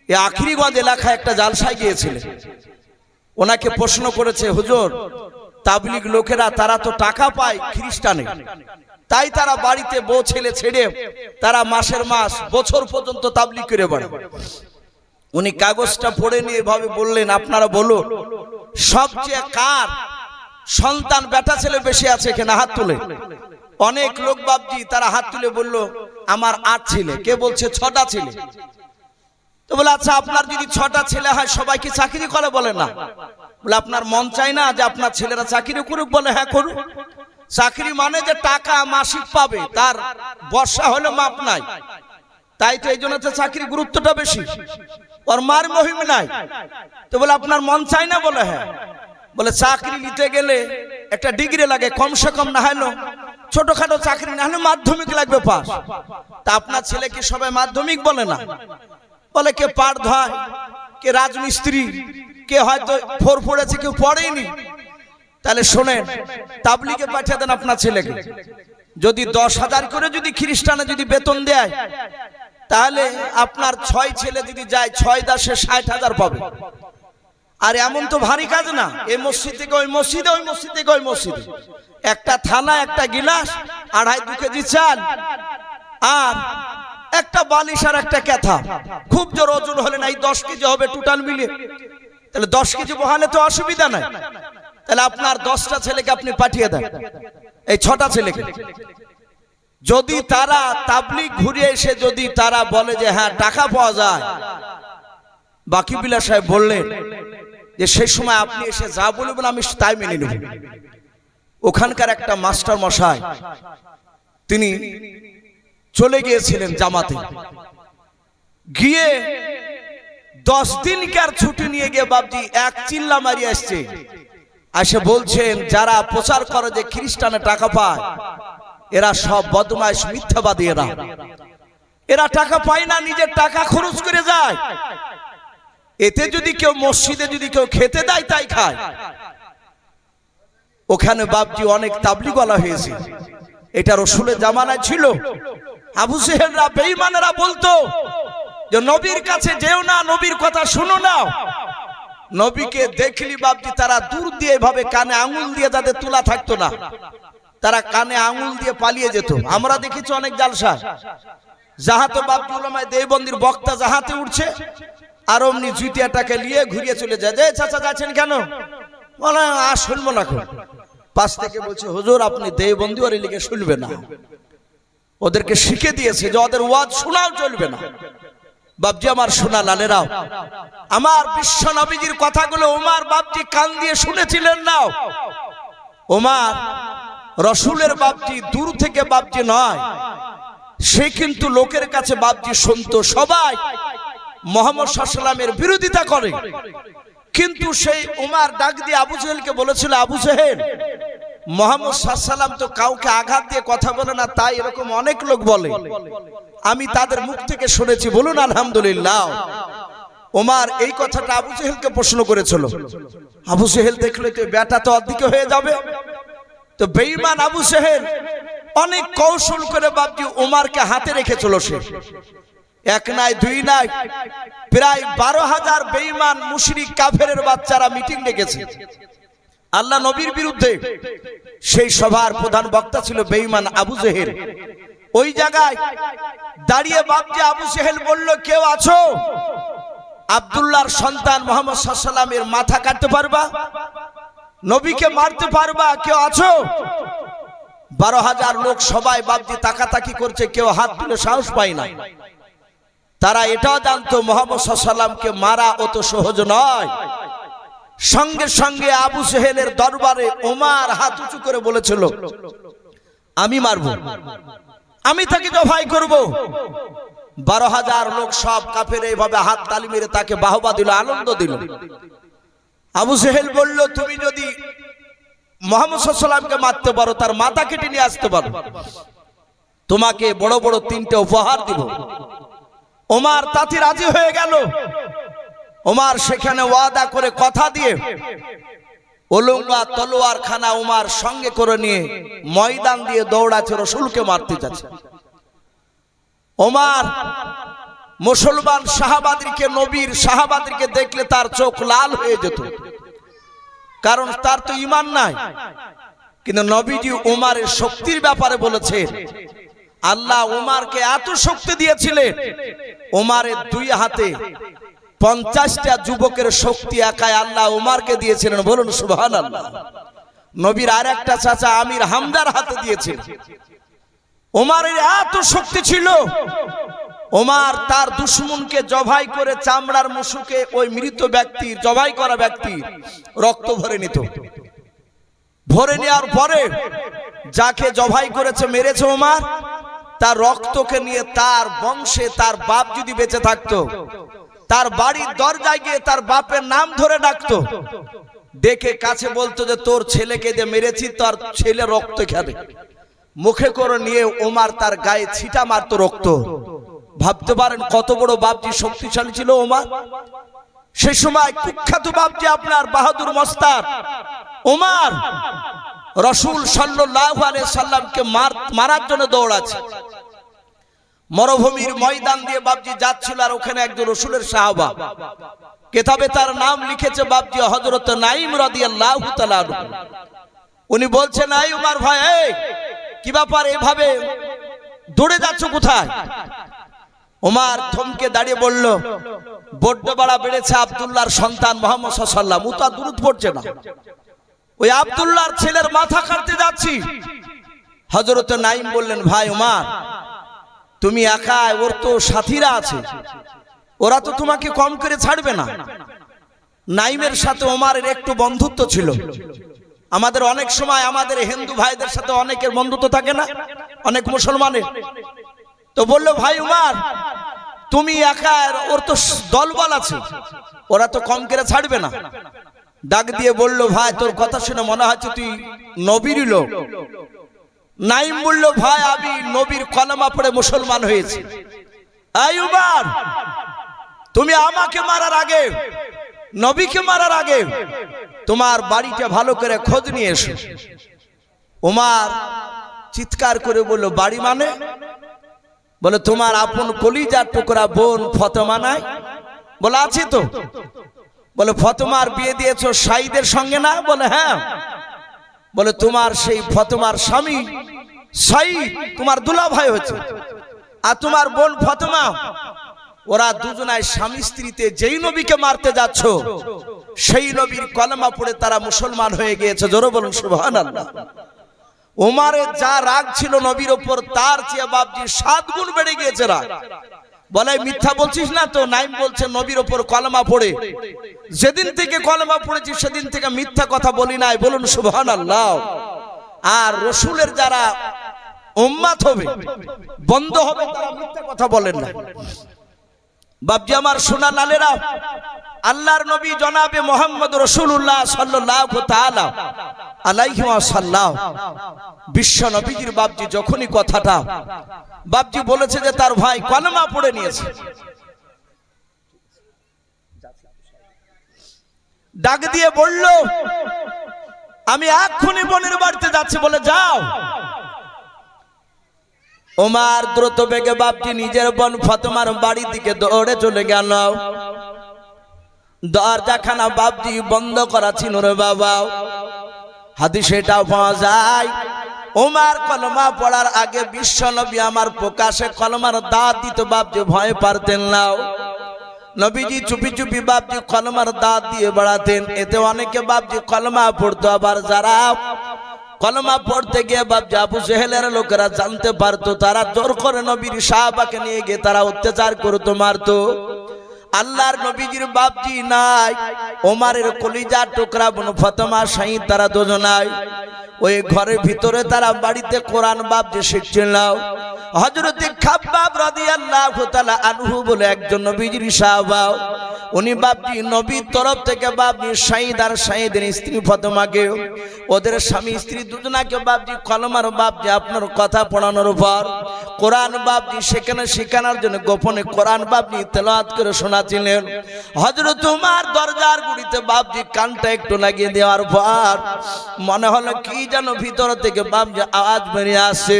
এই আখিরিগঞ্জ এলাকায় একটা জালসায় গিয়েছিলেন, ওনাকে প্রশ্ন করেছে, হুজুর তাবলিগ লোকেরা তারা তো টাকা পায় খ্রিস্টানে, তাই তারা বাড়িতে বউ ছেলে ছেড়ে তারা মাসের মাস বছর পর্যন্ত তাবলিগ করে বেড়ায়। উনি কাগজটা পড়ে নিয়ে এভাবে বললেন, আপনারা বলুন সবচেয়ে কার সন্তান বেটা ছেলে বেশি আছে এখানে, হাত তুলে। অনেক লোক বাপজি তারা হাত তুলে বলল আমার 8 ছেলে, কে বলছে 6টা ছেলে। তো বলে আচ্ছা আপনার যদি 6টা ছেলে হয় সবাই কি চাকরি করে, বলে না। বলে আপনার মন চাই না যে আপনার ছেলেরা চাকরি করুক, বলে হ্যাঁ করুক। চাকরি মানে যে টাকা মাসিক পাবে, তার বর্ষা হলে মাপ নাই, তাই তো এই জন্য তো চাকরি গুরুত্বটা বেশি, ওর মার মহিম নাই। তো বলে আপনার মন চাই না, বলে হ্যাঁ। বলে চাকরি নিতে গেলে একটা ডিগ্রি লাগে, কমসে কম না হলো ছোটখাটো চাকরি না হলে মাধ্যমিক লাগবে পাস। তা আপনার ছেলে কি সবাই মাধ্যমিক, বলে না। বলে কে পাট ধয়, কে রাজমিস্ত্রি, কে হয়তো 4 পড়েছে, কেউ পড়েনি। তাহলে শোনেন, তাবলিগে পাঠিয়ে দেন আপনার ছেলেকে, যদি 10,000 করে যদি খ্রিস্টানে যদি বেতন দেয়, তাহলে আপনার 6 ছেলে যদি যায় 6 10 60,000 পাবে। আর এমন তো ভারী কাজ না, এই মসজিদ থেকে ওই মসজিদে, ওই মসজিদ থেকে ওই মসজিদে, একটা থালা, একটা গিলাস, 2.5 কেজি চাল, আর একটা বালিশ আর একটা ক্যাথা, খুব জোর ওজন হলে না 10 কেজি হবে টোটাল মিলে। তাহলে 10 কেজি বহালে তো অসুবিধা নাই। তাহলে আপনার 10টা ছেলেকে আপনি পাঠিয়ে দেন, এই 6টা ছেলেকে। যদি তারা তাবলিগ ঘুরে এসে যদি তারা বলে যে হ্যাঁ টাকা পাওয়া যায়, বাকিবিল্লাহ সাহেব বললেন যে সেই সময় আপনি এসে যা বলবেন আমি তাই মেনে নেব। ওখানকার একটা মাস্টার মশাই তিনি চলে গিয়েছিলেন জামাতে, গিয়ে 10 দিনকার ছুটি নিয়ে গিয়ে বাপজি এক চিল্লা মারিয়ে আসছে, এসে বলছেন যারা প্রচার করে যে খ্রিস্টানে টাকা পায় এরা সব বদমাইশ মিথ্যাবাদী, এরা টাকা পায় না, নিজের টাকা খরচ করে যায়। এতে যদি কেউ মসজিদে যদি কেউ খেতে দেয় তাই খায়। ওখানে বাপজি অনেক তাবলিগওয়ালা হয়েছে, এটা রাসূলের জামানায় ছিল। আবু জেহেলরা বেঈমানেরা বলতো যে নবীর কাছে যেও না, নবীর কথা শুনো না। নবীকে দেখলি বাপজি তারা দূর দিয়ে এভাবে কানে আঙুল দিয়ে যাদের তোলা থাকতো না, তারা কানে আঙুল দিয়ে পালিয়ে যেত। আমরা দেখেছি অনেক জালসা, যাহাতে বাপজি উলামায়ে দেওবন্দির বক্তা যাহাতে উঠছে আর অমনি জুতিয়াটাকে নিয়ে ঘুরিয়ে চলে যায়, যে চাচা যাচ্ছেন কেন, বলে আর শুনবো না। পাশ থেকে বলছে হুজুর আপনি দেওবন্দি ওর লিগে শুনবে না, ওদেরকে শিখে দিয়েছে যে ওদের ওয়াজ শোনাও চলবে না। বাপজি আমার সোনা লালেরাও, আমার বিশ্ব নবীজির কথাগুলো ওমর বাপজি কান দিয়ে শুনেছিলেন না। ওমর রাসূলের বাপজি দূর থেকে বাপজি নয়, সে কিন্তু লোকের কাছে বাপজি শুনতো। সবাই মুহাম্মদ সাল্লাল্লাহু আলাইহি ওয়াসাল্লামের বিরোধিতা করে, কিন্তু সেই ওমর ডাক দিয়ে আবু জেহেলকে বলেছিল, আবু জেহেল মুহাম্মদ সাল্লাল্লাহু আলাইহি ওয়াসাল্লাম তো কাউকে আঘাত দিয়ে কথা বলে না, তাই এরকম অনেক লোক বলে, আমি তাদের মুখ থেকে শুনেছি, বলুন আলহামদুলিল্লাহ। ওমর এই কথাটা আবু জেহেলকে প্রশ্ন করেছিল। আবু জেহেল দেখলে তো বেটা তো অর্ধেক হয়ে যাবে, তো বেঈমান আবু জেহেল অনেক কৌশল করে বাপজি ওমরকে হাতে রেখেছিল। সে এক নাই দুই নাই, প্রায় 12,000 বেঈমান মুশরিক কাফেরের বাচ্চারা মিটিং ডেকেছে। আল্লাহ নবীর বিরুদ্ধে। সেই সভার প্রধান বক্তা ছিল বেঈমান আবু জেহেল। ওই জায়গায় দাঁড়িয়ে বাপজি আবু জেহেল বলল, কেউ আছো আব্দুল্লাহর সন্তান মুহাম্মদ সাল্লাল্লাহু আলাইহি ওয়াসাল্লামের মাথা কাটতে পারবা, নবীকে মারতে পারবা, কেউ আছো? 12,000 লোক সবাই বাপজি তাকাতাকি করছে, কেউ হাত তুলে সাহস পায় না। তারা এটাও জানতো মুহাম্মদ সাল্লাল্লাহু আলাইহি ওয়াসাল্লামকে মারা অত সহজ নয়। সঙ্গে সঙ্গে আবু জেহেলের দরবারে ওমর হাত উঁচু করে বলেছিল, আমি মারব, আমি তাকে জবাই করব। 12,000 লোক সব কাফের এইভাবে হাত তালি মেরে তাকে বাহবা দিল, আনন্দ দিল। আবু জেহেল বলল, তুমি যদি মুহাম্মদ সাল্লাল্লাহু আলাইহি ওয়াসাল্লামকে মারতে পারো, তার মাথা কেটে নিয়ে আসতে পারো, তোমাকে বড় বড় 3টে উপহার দিব। ওমর তাতে রাজি হয়ে গেল। ওমর সেখানে ওয়াদা করে কথা দিয়ে ওলঙ্গা তলোয়ার খানা ওমর সঙ্গে করে নিয়ে ময়দান দিয়ে দৌড়াচ্ছে, রাসূলকে মারতে যাচ্ছে। ওমর মুসলমান সাহাবাদেরকে, নবীর সাহাবাদেরকে দেখলে তার চোখ লাল হয়ে যেত, কারণ তার তো ঈমান নাই। কিন্তু নবীজি ওমরের শক্তির ব্যাপারে বলেছে, আল্লাহ ওমরকে এত শক্তি দিয়েছিলেন, ওমরের 2 হাতে 50টা যুবকের শক্তি একাই আল্লাহ ওমরকে দিয়েছিলেন। বলুন সুবহানাল্লাহ। নবীর আরেকটা চাচা আমির হামজার হাতে দিয়েছিলেন। ওমরের এত শক্তি ছিল, ওমর তার দুশমনকে জবাই করে চামড়ার মুশুকে ওই মৃত ব্যক্তির, জবাই করা ব্যক্তির রক্ত ভরে নিত। ভরে নেওয়ার পরে যাকে জবাই করেছে, মেরেছে ওমর, তার রক্তকে নিয়ে তার বংশে তার বাপ যদি বেঁচে থাকতো, তার বাড়ির দরজায় গিয়ে তার বাপের নাম ধরে ডাকতো, ডেকে কাছে বলতো যে তোর ছেলেকে যে মেরেছি, তার ছেলে রক্ত খাবে। মুখে করে নিয়ে ওমর তার গায়ে ছিটা মারতো রক্ত। ভাবতে পারেন কত বড় বাপজি শক্তিশালী ছিল ওমর। সেই সময় কুখ্যাত বাপজি আপনার বাহাদুর মস্তার ওমর রাসূল সাল্লাল্লাহু আলাইহি সাল্লামকে মারার জন্য দৌড়াচ্ছে। মরুভূমির ময়দান দিয়ে বাপজি যাচ্ছিল, আর ওখানে একজন রাসূলের সাহাবা, কিতাবে তার নাম লিখেছে বাপজি হযরত নাঈম রাদিয়াল্লাহু তাআলা আনহু। উনি বলছেন, এই ওমর ভাই, এই কি ব্যাপার, এভাবে দৌড়ে যাচ্ছ কোথায়? ওমর থমকে দাঁড়িয়ে বলল, বড্ড বাড়া বেড়েছে আব্দুল্লাহর সন্তান মুহাম্মদ সাল্লাল্লাহু আলাইহি ওয়াসাল্লাম, ও তো দূরত পড়ছে না, ওই আব্দুল্লাহর ছেলের মাথা কাটতে যাচ্ছি। হযরত নাঈম বললেন, ভাই ওমর, তুমি একা, ওর তো সাথীরা আছে, ওরা তো তোমাকে কম করে ছাড়বে না। নাঈমের সাথে ওমরের একটু বন্ধুত্ব ছিল। আমাদের অনেক সময় আমাদের হিন্দু ভাইদের সাথে অনেকের বন্ধুত্ব থাকে না, অনেক মুসলমানের। তো বললো, ভাই ওমর, তুমি একা, ওর তো দলবল আছে, ওরা তো কম করে ছাড়বে না। ডাক দিয়ে বলল, ভাই তোর কথা শুনে মনে হচ্ছে তুই নবীর লোক। নাঈম বলল, ভাই আমি নবীর কলেমা পড়ে মুসলমান হয়েছি। এই ওমর, তুমি আমাকে মারার আগে, নবীকে মারার আগে তোমার বাড়িটা ভালো করে খোঁজ নিয়ে এসো। ওমর চিৎকার করে বলল, বাড়ি মানে? বলে, তোমার আপন কলিজার টুকরা বোন ফাতেমা নাই? বলে, আছে তো। বলে, ফাতেমার বিয়ে দিয়েছো সাঈদের সঙ্গে না? বলে, হ্যাঁ। বলে, তোমার সেই ফাতেমার স্বামী সাঈদ তোমার দুলাভাই হয়েছে, আর তোমার বোন ফাতেমা, ওরা দুজনায় স্বামী স্ত্রীতে যেই নবীকে মারতে যাচ্ছ, সেই নবীর কলেমা পড়ে তারা মুসলমান হয়ে গিয়েছে। জোরে বলুন সুবহানাল্লাহ। ওমরের যা রাগ ছিল নবীর উপর, তার চেয়ে বাপজি 7 গুণ বেড়ে গিয়েছে রাগ। বলে, মিথ্যা বলছিস না তো? নাঈম বলছে, নবীর উপর কলেমা পড়ে যেদিন থেকে কলেমা পড়েছি সেদিন থেকে মিথ্যা কথা বলি নাই। বলুন সুবহানাল্লাহ। আর রাসূলের যারা উম্মত হবে, বন্ধ হবে, তারা মিথ্যা কথা বলেন না। বাপজি আমার সোনা লালেরা, আল্লাহর নবী জনাবে মুহাম্মদ রাসূলুল্লাহ সাল্লাল্লাহু তাআলা আলাইহি ওয়াসাল্লাম, বিশ্ব নবীজির বাপজি যখনই কথাটা বাপজি বলেছে যে তার ভাই কলেমা পড়ে নিয়েছে, ডাক দিয়ে বলল, আমি এক্ষুনি বোনের বাড়িতে যাচ্ছি। বলে, যাও। ওমর দ্রুত বেগে বাপজি নিজের বোন ফাতেমার বাড়ির দিকে দৌড়ে চলে গেল। দরজাখানা বাপজি বন্ধ করা ছিল রে বাবা। হাদিসে এটাও পাওয়া যায় ওমর কলমা পড়ার আগে বিশ্ব নবী আমার প্রকাশে কলমার দাঁত দিত বাপজি ভয় পারতেন না নবীজি চুপি চুপি বাপজি কলমার দাঁত দিয়ে বেড়াতেন এতে অনেকে বাপজি কলমা পড়তো আবার যারা কলমা পড়তে গিয়ে বাপজি আবু জেহেলের লোকেরা জানতে পারতো তারা জোর করে নবীর সাহাবাকে নিয়ে গিয়ে তারা অত্যাচার করতো মারতো আল্লাহর নবীজির বাপজি নাই ওমরের কলিজার টুকরা বোন ফাতেমা শাহিদ তারা দুজনাই ওই ঘরের ভিতরে তারা বাড়িতে কোরআন বাপজি শিখছিল হযরতে খাব্বাব রাদিয়াল্লাহু তাআলা আনহু বলে একজন নবীজির সাহাবা উনি বাপজি নবীর তরফ থেকে বাপজি শাহিদ আর শাহিদের স্ত্রী ফাতেমাকে ওদের স্বামী স্ত্রী দুজনাকে বাপজি কলমার বাপজি আপনার কথা পড়ানোর পর কোরআন বাপজি সেখানে শেখানোর জন্য গোপনে কোরআন বাপজি তেলাওয়াত করে শোনাচ্ছিলেন হযরত ওমর দরজার গুড়িতে বাপজি কানটা একটু লাগিয়ে দেওয়ার পর মনে হলো কি যেন ভিতর থেকে বাপজি আওয়াজ বেরিয়ে আসে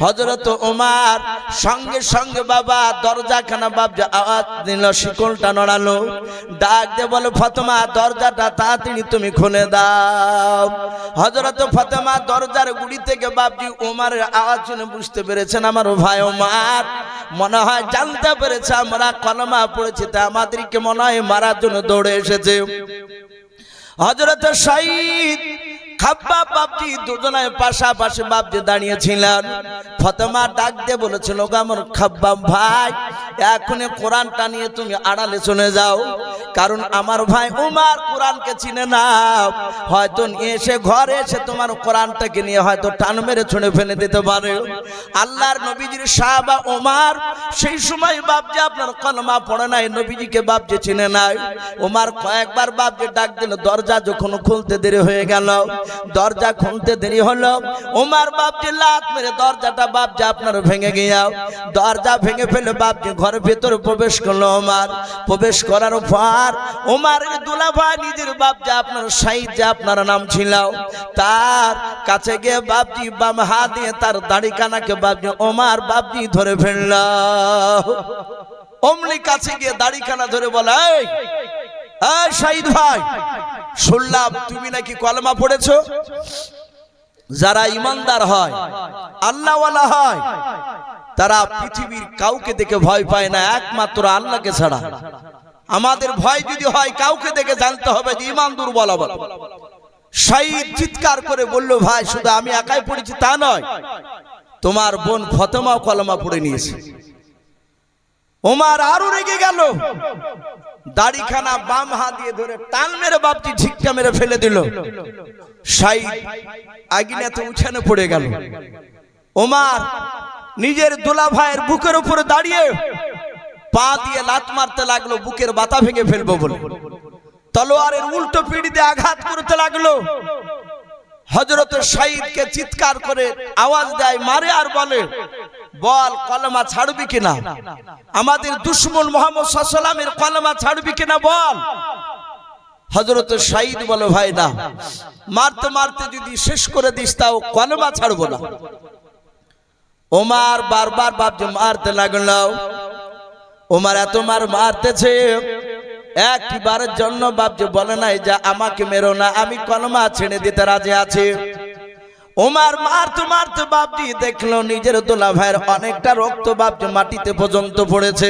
হযরত ওমর সঙ্গে সঙ্গে বাবা দরজাখানা বাপজি আওয়াজ দিল শিকলটা নড়ালো ডাক দিয়ে বলে ফাতেমা দরজাটা তাড়াতাড়ি তুমি খুলে দাও হযরত ফাতেমা দরজার গুড়ি থেকে বাপজি ওমরের আওয়াজ শুনে বুঝতে পেরেছেন আমার ভাই ওমর মনে হয় জানতে পেরেছে আমরা কলমা পড়েছি তা আমাদেরকে মনে হয় মারার জন্য দৌড়ে এসেছে হযরত শাহিদ খাব্বাব বাপজি দুজনে পাশাপাশি বাপজি দাঁড়িয়েছিলেন ফাতেমা ডাক দিয়ে বলেছিল গো আমার খাব্বাব ভাই এখনই কোরআনটা নিয়ে তুমি আড়ালে চলে যাও কারণ আমার ভাই ওমর কোরআনকে চিনে না হয়তো এসে ঘরে এসে তোমার কোরআনটাকে নিয়ে হয়তো টান মেরে ছুঁড়ে ফেলে দিতে পারে আল্লাহর নবীজির সাহাবা ওমর সেই সময় বাপজি আপনার কলমা পড়ে নাই নবীজিকে বাপজি চিনে নাই ওমর কয়েকবার বাপজি ডাক দিল দরজা যখন খুলতে দেরি হয়ে গেল দরজা খুলতে দেরি হলো ওমর বাপজি লাত মেরে দরজাটা বাপজি আপনার ভেঙে গিয়া দরজা ভেঙে ফেলে বাপজি ঘরের ভেতরে প্রবেশ করলো ওমর প্রবেশ করার পর ওমরের দুলাভাই নিজের বাপজি আপনার শাহিদ যে আপনার নাম ছিল তার কাছে গিয়ে বাপজি বাম হাত দিয়ে তার দাড়ি কানাকে বাপজি ওমর বাপজি ধরে ফেলল অমনি কাছে গিয়ে দাড়ি কানা ধরে বলে এই শাহিদ ভাই শুনলাম তুমি নাকি কলমা পড়েছো যারা ইমানদার হয় আল্লাহওয়ালা হয় তারা পৃথিবীর কাউকে দেখে ভয় পায় না একমাত্র আল্লাহকে ছাড়া আমাদের ভয় যদি হয় কাউকে দেখে জানতে হবে যে ঈমান দুর্বল হবে শাহিদ চিৎকার করে বলল ভাই শুধু আমি একাই পড়েছি তা নয় তোমার বোন ফাতেমাও কলমা পড়ে নিয়েছে ওমর আরো রেগে গেল দাড়িখানা বাম হাত দিয়ে ধরে টান মেরে বাপটি ঝিক্কা মেরে ফেলে দিল শাহিদ আগুনেতে উঠানে পড়ে গেল ওমর নিজের দুলা ভাইয়ের বুকের উপরে দাঁড়িয়ে পা দিয়ে লাত মারতে লাগলো বুকের বাতা ভেঙে ফেলবো বলে তলোয়ারের উল্টো পিঠ দিয়ে আঘাত করতে লাগলো হযরত শাহিদকে চিৎকার করে আওয়াজ দেয় মারে আর বলে বল কলমা ছাড়বি কিনা আমাদের দুশমন মুহাম্মদ সাল্লাল্লাহু আলাইহি ওয়াসাল্লামের কলমা ছাড়বি কিনা বল হযরত শাহিদ বলে ভাই না মারতে মারতে যদি শেষ করে দিস তাও কলমা ছাড়বো না ওমর বারবার বাপজি মারতে লাগলো ওমর এত মারতেছে একবারের জন্য বাপজি বলে নাই যে আমাকে মেরো না আমি কলমা ছেড়ে দিতে রাজি আছি ওমর মারতে মারতে বাপজি দেখলো নিজের দুলা ভাইয়ের অনেকটা রক্ত বাপজি মাটিতে পর্যন্ত পড়েছে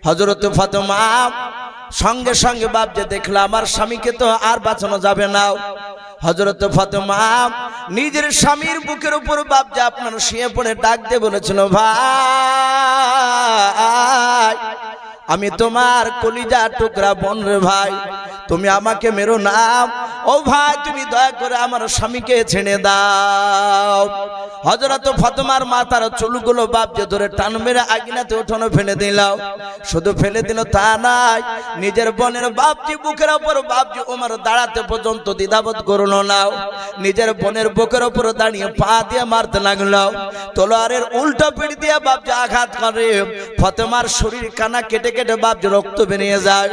হযরত ফাতেমা সঙ্গে সঙ্গে বাপজি দেখলো আমার স্বামীকে তো আর বাঁচানো যাবে না হযরত ফাতেমা নিজের স্বামীর বুকের উপর বাপজি আপনার শুয়ে পড়ে ডাক দিয়ে বলেছিল ভাই আমি তোমার কলিজা টুকরা বোন রে ভাই তুমি আমাকে মেরো না ও ভাই তুমি দয়া করে আমার স্বামীকে ছেড়ে দাও হযরত ফাতেমার মাথার চুলগুলো বাপজি ধরে টান মেরে আগুনেতে উঠানো ফেলে দিল শুধু ফেলে দিল তা নয় নিজের বোনের বাপজি বুকের উপর বাপজি ওমর দাঁড়াতে পর্যন্ত দ্বিধাবোধ করলো না নিজের বোনের বুকের উপর দাঁড়িয়ে পা দিয়ে মারতে লাগলো তলোয়ারের উল্টো পিঠ দিয়ে বাপজি আঘাত করে ফাতেমার শরীর কানা কেটে কেটে বাপজি রক্ত বেরিয়ে যায়।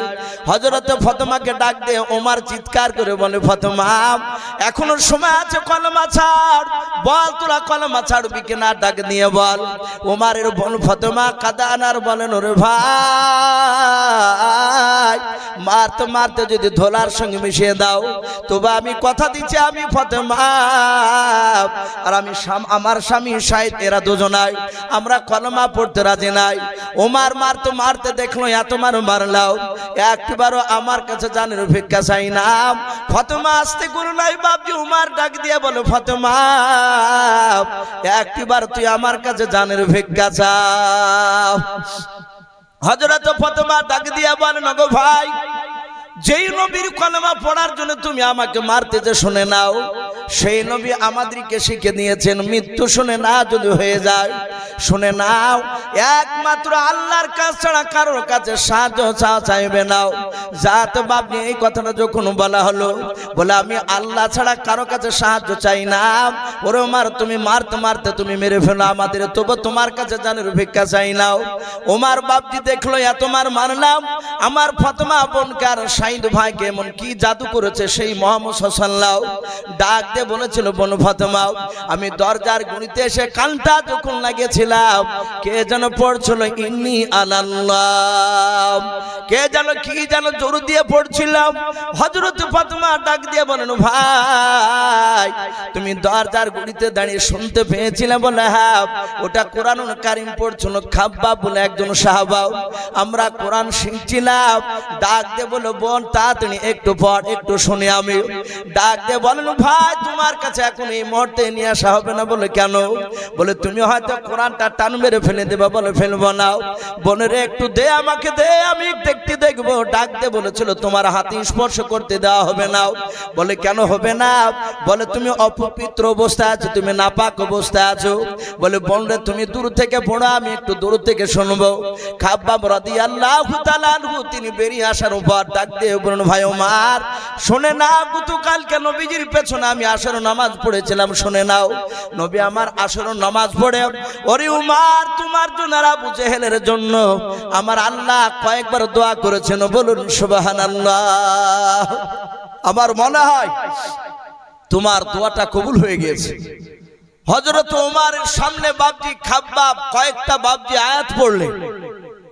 হযরত ফাতেমাকে ডাক দিয়ে ওমর চিৎকার করে বলে, ফাতেমা এখনো সময় আছে, কলমা ছাড়, বল তোরা কলমা ছাড়বি কিনা, ডাক নিয়ে বল। ওমরের বোন ফাতেমা কাঁদানার বলেন, ওরে ভাই মারতে মারতে যদি ধোলার সঙ্গে মিশিয়ে দাও তবে আমি কথা দিচ্ছি আমি ফাতেমা আর আমি আমার স্বামী শাহিদ এরা দুজনাই আমরা কলমা পড়তে রাজি নাই। ওমর মারতে মারতে দেখলো এত মারলাও একবারও আমার কাছে জানের ভিক্ষা চাই না। ফাতেমা আসতে গুরু নাই বাপজি ওমর ডাক দিয়ে বলে, ফাতেমা একবার তুই আমার কাছে জানের ভিক্ষা চাও। হযরত ফাতেমা ডাক দিয়ে বলেন, গো ভাই যেই নবীর কলমা পড়ার জন্য তুমি আমাকে মারতে যে শুনে নাও, সেই নবী আমাদেরকে শিখে দিয়েছেন মৃত্যু শুনে না যদি হয়ে যায়, শুনে নাও একমাত্র আল্লাহর কাছে ছাড়া কারোর কাছে সাহায্য চাইবে নাও। জাত বাপনি এই কথাটা যখন বলা হলো, বলে আমি আল্লাহ ছাড়া কারো কাছে সাহায্য চাই না। ওরে ওমর তুমি মারতে মারতে তুমি মেরে ফেলো আমাদের, তবু তোমার কাছে জানের ভিক্ষা চাই নাও। ওমর বাপজি দেখলো এত মারলাম, আমার ফাতেমা বোনকে আর শাহিদ ভাইকে এমন কি জাদু করেছে সেই মোহাম্মদ সাল্লাল্লাহু ডাক দিয়ে বলেছিল, বোন ফাতেমা আমি দরজার গুঁড়িতে এসে কানটা যখন লাগিয়েছিলাম কে যেন পড়ছিল ইন্নী আলাল্লাহ, কে যেন কি যেন জোর দিয়ে পড়ছিলাম। হযরত ফাতেমা ডাক দিয়ে বলেন, ভাই তুমি দরজার গুঁড়িতে দাঁড়িয়ে শুনতে পেয়েছিলে? বলে হ্যাঁ, ওটা কোরআনুল কারীম পড়ছিল খাব্বাব বলে একজন সাহাবা, আমরা কোরআন শিখছিলাম। ডাক দিয়ে বলে, বোন তাড়াতাড়ি একটু পড়, একটু শুনি আমি। ডাক দিয়ে বলেন, ভাই তোমার কাছে এখন এই মুহূর্তে নিয়ে আসা হবে না। বলে কেন? বলে তুমি হয়তো কোরআনটা টান মেরে ফেলে দেবে। বলে ফেলবো না। বোনের একটু দে, আমাকে দে, আমি দেখতে দেখবো। ডাক দিয়ে বলেছিল তোমার হাতে স্পর্শ করতে দেওয়া হবে না। বলে কেন হবে না? বলে তুমি অপবিত্র অবস্থায় আছো, তুমি নাপাক অবস্থায় আছো। বলে বোন রে তুমি দূর থেকে পড়ো, আমি একটু দূর থেকে শুনবো। খাব্বাব রাদিয়াল্লাহু তাআলা আনহু তিনি বেরিয়ে আসার উপর ডাক দিয়ে বলেন, ভাই ওমর শুনে না, গতকালকে নবীজির পেছনে আমি আসর নামাজ পড়েছিলাম, শুনে নাও। নবী আমার আসর নামাজ পড়ে, ওরে উমর তোমার জন্য আর আবু জেহেলের জন্য আমার আল্লাহ কয়েকবার দোয়া করেছেন, বলুন সুবহানাল্লাহ। আমার মনে হয় তোমার দোয়াটা কবুল হয়ে গিয়েছে। হযরত ওমরের সামনে বাপজি খাব্বাব কয়েকটা বাপজি আয়াত পড়লেন,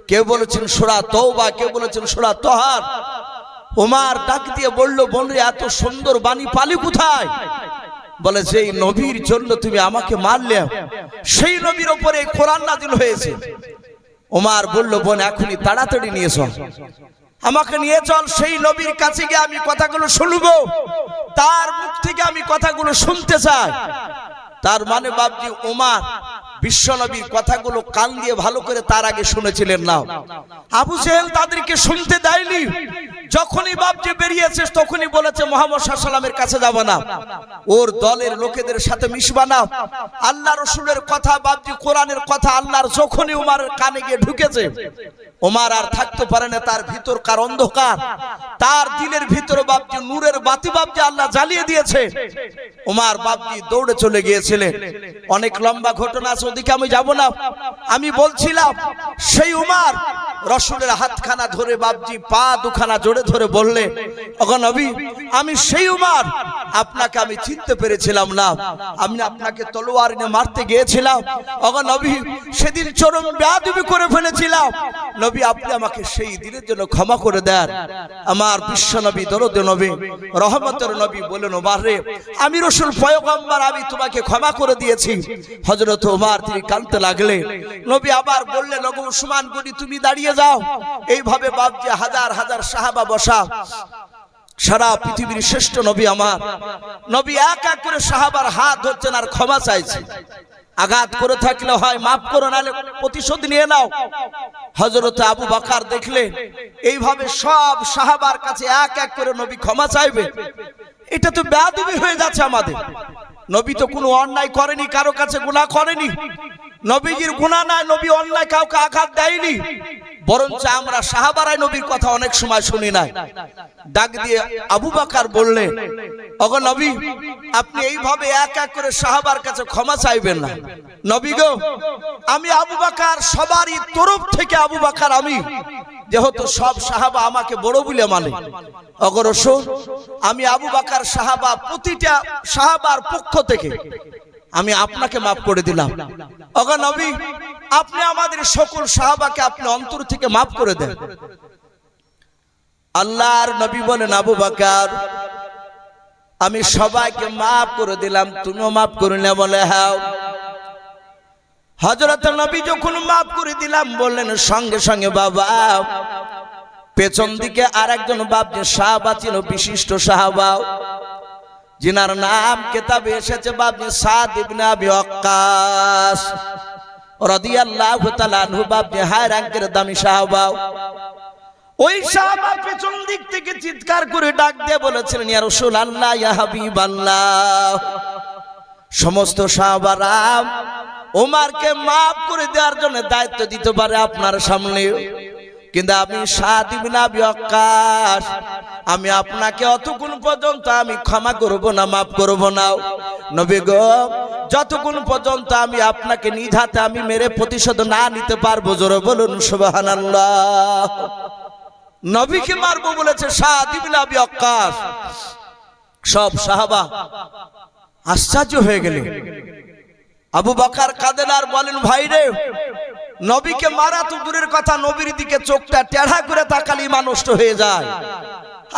কেউ বলেছেন সূরা তওবা, কেউ বলেছেন সূরা তাহার। ওমর ডাক দিয়ে বলল, বোনরে এত সুন্দর বাণী পালি কোথায়? বলে যেই নবীর জন্য তুমি আমাকে মারলে সেই নবীর উপরে এই কোরআন নাযিল হয়েছে। ওমর বলল, বোন এখনই তাড়াতাড়ি নিয়ে চল, আমাকে নিয়ে চল, সেই নবীর কাছে গিয়ে আমি কথাগুলো শুনবো, তার মুখ থেকে আমি কথাগুলো শুনতে চাই। তার মানে বাপজি ওমর বিশ্বনবীর কথাগুলো কান দিয়ে ভালো করে তার আগে শুনেছিলেন না। আবু জেহেল তাদেরকে শুনতে দেয়নি। যখনই বাপজি বেরিয়েছে তখনই বলেছে মুহাম্মদ সাল্লাল্লাহু আলাইহি ওয়াসাল্লামের কাছে যাব না, ওর দলের লোকেদের সাথে মিশবা না। আল্লাহ রাসূলের কথা বাপজি কোরআনের কথা আল্লাহর যখনই ওমরের কানে গিয়ে ঢুকেছে, ওমর আর থাকতে পারে না। তার ভিতরকার অন্ধকার, তার দিলের ভিতরে বাপজি নূরের বাতি বাপজি আল্লাহ জ্বালিয়ে দিয়েছে। ওমর বাপজি দৌড়ে চলে গিয়েছিলেন। অনেক লম্বা ঘটনা আছে, ওদিকে আমি যাব না। আমি বলছিলাম সেই ওমর রাসূলের হাতখানা ধরে বাপজি পা দুখানা জোড়ে ধরে বললে, ওগো নবী আমি সেই ওমর, আপনাকে আমি চিনতে পেরেছিলাম না, আমি আপনাকে তলোয়ার নিয়ে মারতে গিয়েছিলাম। ওগো নবী সেদিন চরম বেয়াদবি করে ফেলেছিলাম, নবী আপনি আমাকে সেই দিনের জন্য ক্ষমা করে দেন। আমার বিশ্ব নবী দরদে নবী রহমতের নবী বলেন, ওমর রে আমি রাসূল পয়গম্বর, আমি তোমাকে ক্ষমা করে দিয়েছি। হযরত ওমর তিনি কাঁদতে লাগলেন। নবী আবার বললেন, ওগো উসমান গনি তুমি দাঁড়িয়ে যাও। এইভাবে বাপজি হাজার হাজার সাহাবা বসা, সারা পৃথিবীর শ্রেষ্ঠ নবী আমার নবী এক এক করে সাহাবার হাত ধরছেন আর ক্ষমা চাইছে। আঘাত করে থাকলে হয় মাফ করো, নাহলে প্রতিশোধ নিয়ে নাও। হযরত আবু বকর দেখলেন এইভাবে সব সাহাবার কাছে এক এক করে নবী ক্ষমা চাইবে, এটা তো বেয়াদবি হয়ে যাচ্ছে আমাদের। নবী তো কোনো অন্যায় করেনি, কারো কাছে গুনাহ করেনি, নবীজির গুনাহ নাই, নবী অন্যায় কাউকে আঘাত দেয়নি, বরঞ্চ আমরা সাহাবারাই নবীর কথা অনেক সময় শুনি নাই। ডাক দিয়ে আবু বকর বললেন, ওগো নবী আপনি এইভাবে এক এক করে সাহাবার কাছে ক্ষমা চাইবেন না। নবী গো আমি আবু বকর, সবারই তরফ থেকে আবু বকর আমি যেহেতু সব সাহাবা আমাকে বড় বলে মানে, ওগো রাসূল আমি আবু বকর সাহাবা, প্রতিটা সাহাবার পক্ষ থেকে আমি আপনাকে মাফ করে দিলাম। ওগো নবী আপনি আমাদের সকল সাহাবাকে আপনি অন্তর থেকে মাফ করে দেন। আল্লাহর নবী বলেন, আবু বকর আমি সবাইকে মাফ করে দিলাম, তুমিও মাফ করে নে? বলে হ্যাঁ। হযরত নবী যখন মাফ করে দিলাম বললেন, সঙ্গে সঙ্গে বাবা পেছন দিকে আরেকজন বাপজি সাহাবা ছিল, বিশিষ্ট সাহাবা, যিনার নাম কিতাবে এসেছে বাপজি সাদ ইবনে আবি ওয়াক্কাস রাদিয়াল্লাহু তাআলা আনহু, বাপজি হাই র‍্যাঙ্কের দামি সাহাবা। ওই সাহাবা পেছন দিক থেকে চিৎকার করে ডাক দিয়ে বলেছিলেন, ইয়া রাসূলুল্লাহ, ইয়া হাবিবাল্লাহ, সমস্ত সাহাবারা ওমরকে মাফ করে দেওয়ার জন্য দায়িত্ব দিতে পারে আপনার সামনে, কিন্তু আমি সাদ ইবনে আবি ওয়াক্কাস আমি আপনাকে অতক্ষণ পর্যন্ত আমি ক্ষমা করব না, মাফ করব না। নবী গো যতক্ষণ পর্যন্ত আমি আপনাকে নিজ হাতে আমি মেরে প্রতিশোধ না নিতে পারবো, জোরে বলুন সুবহানাল্লাহ। নবীকে মারবো বলেছে সাদ ইবনে আবি ওয়াক্কাস। সব সাহাবা আশ্চর্য হয়ে গেলেন। আবু বকর কাঁদেন আর বলেন, ভাই রে, নবীকে মারা তো দূরের কথা, নবীর দিকে চোখটা টেढ़ा করে তাকালি মানুষ নষ্ট হয়ে যায়,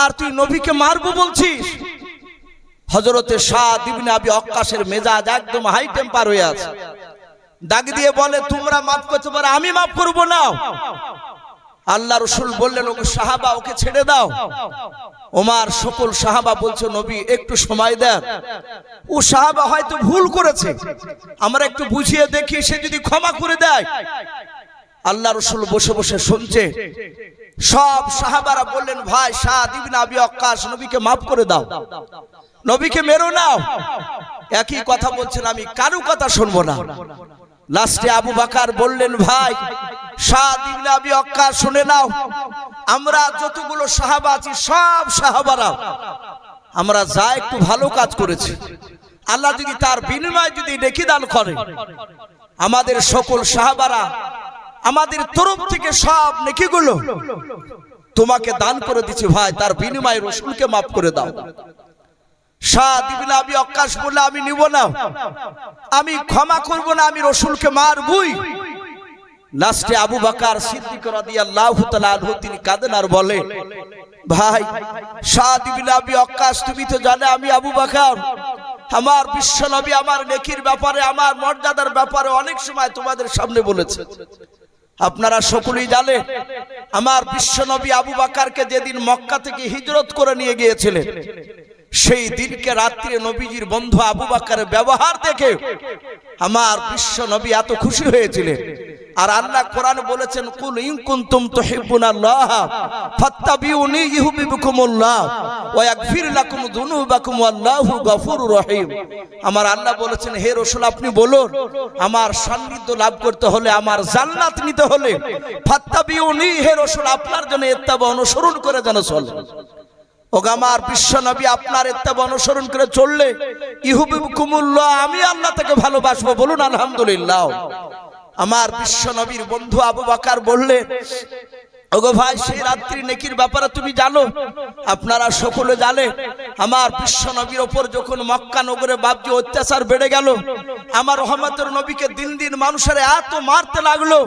আর তুই নবীকে মারবো বলছিস? হযরতে সাদ ইবনে আবি ওয়াক্কাসের মেজাজ একদম হাই টেম্পার হয়ে আছে। ডাক দিয়ে বলে, তোমরা মাফ করতে পারো, আমি মাফ করব না। আল্লাহ রাসূল বললেন, ওকে সাহাবা ওকে ছেড়ে দাও। ওমর সকল সাহাবা বলছে, নবী একটু সময় দেন, ও সাহাবা হয়তো ভুল করেছে, আমরা একটু বুঝিয়ে দেখি, সে যদি ক্ষমা করে দেয়। আল্লাহ রাসূল বসে বসে শুনছে। সব সাহাবারা বললেন, ভাই সাদ ইবনে আবি ওয়াক্কাস নবীকে মাফ করে দাও, নবীকে মেরো না। একই কথা বলছেন, আমি কারো কথা শুনবো না। লাস্টে আবু বকর বললেন, ভাই সাদ ইবনে আবি ওয়াক্কাস শুনে নাও, আমরা যতগুলো সাহাবা আছি সব সাহাবারা আমরা যা একটু ভালো কাজ করেছি, আল্লাহ যদি তার বিনিময়ে যদি নেকি দান করে, আমাদের সকল সাহাবারা আমাদের তরফ থেকে সব নেকিগুলো তোমাকে দান করে দিচ্ছি, ভাই তার বিনিময়ে রাসূলকে মাফ করে দাও। সাদ ইবনে আবি ওয়াক্কাস বলল, আমি নিব না, আমি ক্ষমা করব না, আমি রাসূলকে মারবই। লাস্টে আবু বকর সিদ্দিক রাদিয়াল্লাহু তাআলা আনহু তিনি কাঁদেন আর বলে, ভাই সাদ ইবনে আবি ওয়াক্কাস তুমি তো জানো আমি আবু বকর, আমার বিশ্বনবী আমার নেকির ব্যাপারে, আমার মর্যাদার ব্যাপারে অনেক সময় তোমাদের সামনে বলেছে। আপনারা সকলেই জানেন আমার বিশ্বনবী আবু বকরকে যেদিন মক্কা থেকে হিজরত করে নিয়ে গিয়েছিলেন, সেই দিনকে রাত্রে নবীজির বন্ধু আবু বকরের ব্যবহার দেখে আমার বিশ্বনবী এত খুশি হয়েছিলেন। আর আল্লাহ কোরআনে বলেছেন, কুল ইন কুনতুম তুহিব্বুনাল্লাহ ফাত্তাবিউনি ইউহিব্বুকুমুল্লাহ ওয়া ইয়াগফির লাকুম যুনুবাকুম ওয়াল্লাহু গফুরুর রহিম। আমার আল্লাহ বলেছেন, হে রাসূল আপনি বলুন, আমার সান্নিধ্য লাভ করতে হলে, আমার জান্নাত নিতে হলে, ফাত্তাবিউনি, হে রাসূল আপনার জন্য ইত্তেবা অনুসরণ করে যেন চলে। ওগো আমার বিশ্বনবী আপনার ইত্তেবা অনুসরণ করে চললে ইউহিব্বুকুমুল্লাহ, আমি আল্লাহ তাকে ভালোবাসবো, বলুন আলহামদুলিল্লাহ। আমার বিশ্বনবীর বন্ধু আবু বকর বললেন, ওগো ভাই সেই রাত্রি নেকির ব্যাপারে তুমি জানো, আপনারা সকলে জানেন আমার বিশ্বনবীর উপর যখন মক্কা নগরে বাপজি অত্যাচার বেড়ে গেল, আমার রহমতের নবীকে দিন দিন মানুষের এত মারতে লাগলো,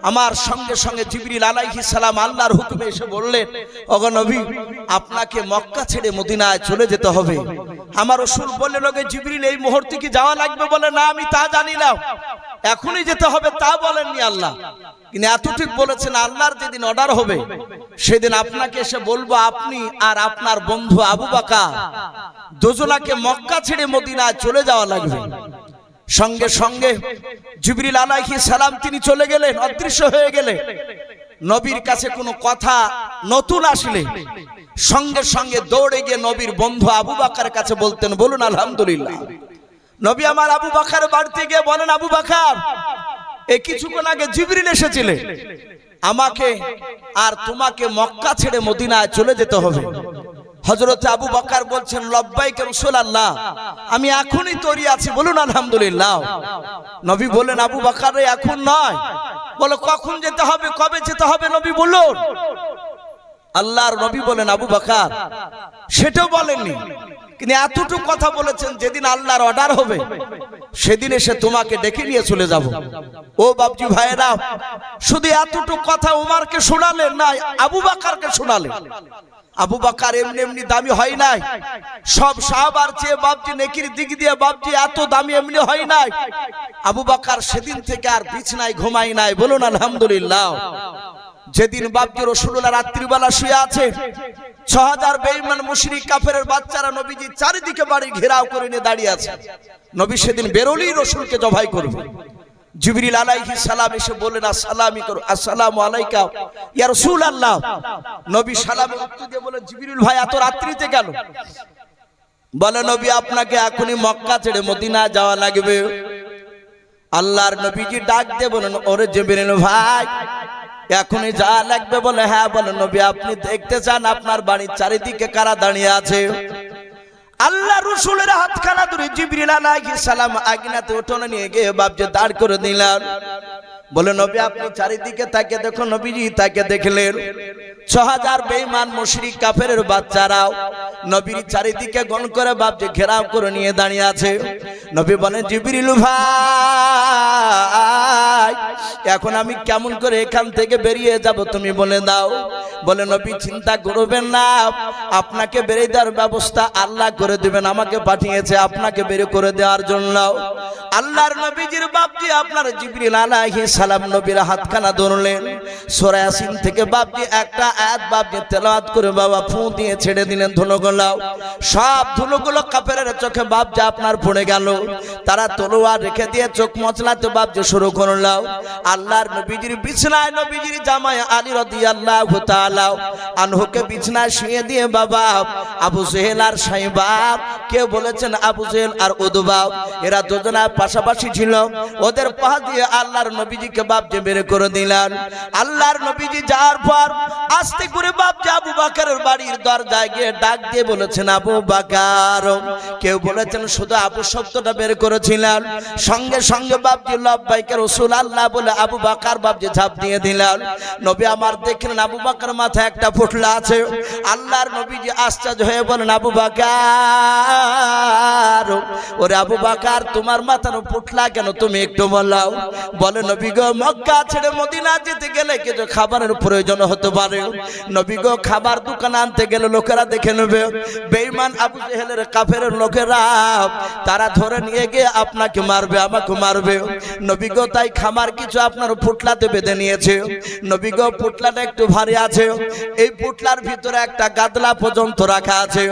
আমার সঙ্গে সঙ্গে জিবরিল আলাইহিস সালাম আল্লাহর হুকুমে এসে বললেন, ওগো নবী আপনাকে মক্কা ছেড়ে মদিনায় চলে যেতে হবে। আমার রাসূল বললেন, ওগো জিবরিল এই মুহূর্তে কি যাওয়া লাগবে? বলে, না আমি তা জানি না, এখনই যেতে হবে তা বলেননি আল্লাহ, কিন্তু এতটুক বলেছেন আল্লাহর যেদিন অর্ডার হবে সেদিন আপনাকে এসে বলবো, আপনি আর আপনার বন্ধু আবু বকর দুজনাকে মক্কা ছেড়ে মদিনায় চলে যাওয়া লাগবে। সঙ্গে সঙ্গে জিবরিল আলাইহিস সালাম তিনি চলে গেলেন, অদৃশ্য হয়ে গেলেন। নবীর কাছে কোনো কথা নতুন আসলে সঙ্গে সঙ্গে দৌড়ে গিয়ে নবীর বন্ধু আবু বকরের কাছে বলতেন, বলুন আলহামদুলিল্লাহ। নবী আমার আবু বকরের বাড়িতে গিয়ে বলেন, আবু বকর এই কিছুক্ষণ আগে জিবরিল এসেছিলেন, আমাকে আর তোমাকে মক্কা ছেড়ে মদিনায় চলে যেতে হবে। হযরত আবু বকর বলছেন, লব্বাইক রাসূলুল্লাহ, আমি এখনই তৈরি আছি, বলুন আলহামদুলিল্লাহ। নবী বলেন, আবু বকর এখন নয়, বলো কখন যেতে হবে, কবে যেতে হবে নবী বলুন। আল্লাহর নবী বলেন আবু বকর সেটাও বলেননি, কিন্তু এতটুকু কথা বলেছেন যেদিন আল্লাহর অর্ডার হবে সেদিন এসে তোমাকে ডেকে নিয়ে চলে যাব। ও বাপজি ভাইরা, শুধু এতটুকু কথা উমারকে শোনালেন না, আবু বকরকে শোনালেন। আবু বকর এমনি এমনি দামি হয় নাই, সব সাহাবার চেয়ে বাপজি নেকির দিক দিয়ে বাপজি এত দামি এমনি হয় নাই। আবু বকর সেদিন থেকে আর বিছানায় ঘুমাই নাই, বলুন আলহামদুলিল্লাহ। যেদিন বাপজি রাসূলুল্লাহ রাত্রিবেলা শুয়ে আছে, ৬০০০ বেঈমান মুশরিক কাফেরের বাচ্চারা নবীজি চারিদিকে বাড়ি ঘেরাও করে নিয়ে দাঁড়িয়ে আছে। নবী সেদিন বেরোলেই রাসূলকে জবাই করবে। জিবরিল আলাইহিস সালাম এসে বললেন আসসালামু আলাইকা ইয়া রাসূলুল্লাহ। নবী সালামের উত্তর দিয়ে বলেন জিবরিল ভাই এত রাত্রিতে কেন? বলে নবী আপনাকে এখনই মক্কা ছেড়ে মদিনা যাওয়া লাগবে। আল্লাহর নবীজি ডাক দিয়ে বলেন ওরে জিবরিল ভাই এখনই যাওয়া লাগবে? বলে হ্যাঁ। বলে নবী আপনি দেখতে চান আপনার বাড়ির চারিদিকে কারা দাঁড়িয়ে আছে? আল্লাহ রাসূলের হাতখানা ধরে জিবরিল আলাইহিস সালাম আগুনাতে উঠোনে নিয়ে গিয়ে বাপজি দাঁড় করে দিলেন। বলে নবী আপনি চারিদিকে তাকে দেখুন। নবীজি তাকে দেখলেন ৬০০০ বেঈমান মুশরিক কাফেরের বাচ্চারাও নবীর চারিদিকে গণ করে বাপজি ঘেরাও করে নিয়ে দাঁড়িয়ে আছে। নবী বলেন জিবরিল ভাই এখন আমি কেমন করে এখান থেকে বেরিয়ে যাব তুমি বলে দাও। বলে নবী চিন্তা করবেন না, আপনাকে বেরিয়ে দেওয়ার ব্যবস্থা আল্লাহ করে দিবেন, আমাকে পাঠিয়েছে আপনাকে বের করে দেওয়ার জন্য। আল্লাহর নবীজির বাপজি আপনার জিবরিল আলাইহিস সালাম নবীর হাতখানা ধরলেন, সূরা ইয়াসিন থেকে বাপজি একটা আয়াত বাপজি তেলাওয়াত করে বাবা ফু দিয়ে ছেড়ে দিলেন ধুলোগুলো। সব ধুলোগুলো কাফেরের চোখে বাপজি আপনার পড়ে গেল। তারা তলোয়ার রেখে দিয়ে চোখ মচলাতে বাপজি শুরু করলো। আল্লাহর নবীজির বিছানায় নবীজির জামাই আলী রাদিয়াল্লাহু তাআলা আনহুকে বিছানায় শুয়ে দিয়ে বাবা আবু জেহেল আর সাইবা, কেউ বলেছেন আবু জেহেল আর উদবা, এরা দুজনা পাশাপাশি ছিল। ওদের পা দিয়ে আল্লাহর নবীজিকে বাপজি বের করে দিলেন। আল্লাহর নবীজি যাওয়ার পর আস্তে করে বাপজি আবু বকরের বাড়ির দরজায় গিয়ে ডাক দিয়ে বলেছেন আবু বকর। কেউ বলেছেন শুধু আবু শব্দটা বের করেছিলেন, সঙ্গে সঙ্গে বাপজি লব্বাইকে রাসূলুল্লাহ বলে আবু বকর বাপজি ঝাঁপ দিয়ে দিলেন। নবী আমার দেখলেন আবু বকর মাথায় একটা ফুটলা আছে। আল্লাহর নবীজি আশ্চর্য হয়ে বলেন আবু বকর, ওরে আবু বকর তোমার মাথার ফুটলা কেন তুমি একটু বলাও। বলে নবী গো মক্কা ছেড়ে মদিনা যেতে গেলে কিছু খাবারের প্রয়োজন হতে পারে। নবী গো খাবার দোকান আনতে গেলে লোকেরা দেখে নেবে, বেঈমান আবু জেহেলের কাফেরের লোকেরা তারা ধরে নিয়ে গিয়ে আপনাকে মারবে আমাকে মারবে। নবী গো তাই খাবার কিছু আপনার ফুটলাতে বেঁধে নিয়েছে। নবী গো ফুটলাটা একটু ভারী আছে, এই ফুটলার ভিতরে একটা গাদলা পর্যন্ত রাখা আছে।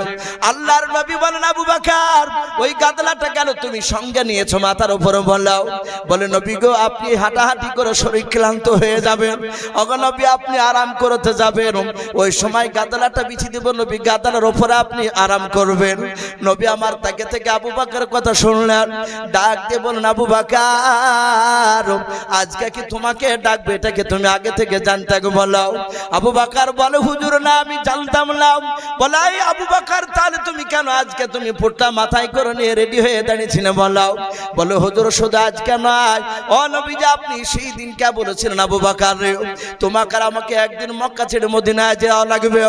আল্লাহর নবী বলেন আবু বকর ওই গাদলাটা কেন তুমি সঙ্গে নিয়েছো মাথার উপরে বলাও। বলে নবী গো আপনি হাঁটাহাঁটি করে শরীর ক্লান্ত হয়ে যাবেন, ওগো নবী আপনি আরাম করতে যাবেন, ওই সময় গাদলাটা বিছিয়ে দেব নবী, গাদলার উপরে আপনি আরাম করবেন। নবী আমার তাকে থেকে আবু বকরের কথা শুনলেন, ডাক দিয়ে বলেন আবু বকর আজকে কি তোমাকে ডাকবে এটাকে তুমি আগে থেকে জানতে বলাও। আবু বকর বলে হুজুর না আমি জানতাম না। বলে আবু বকর তাহলে তুমি কেন আজকে তুমি ফুটটা মাথায় করে নিয়ে রেডি হয়ে দাঁড়িয়েছিলে বলাও। বলে হুজুর শুধু আজকে নয়, ও নবীজি আপনি সেই দিন কে বলেছিলেন আবু বকর রে তোমাকে আর আমাকে একদিন মক্কা ছেড়ে মদিনায় যাওয়া লাগবে।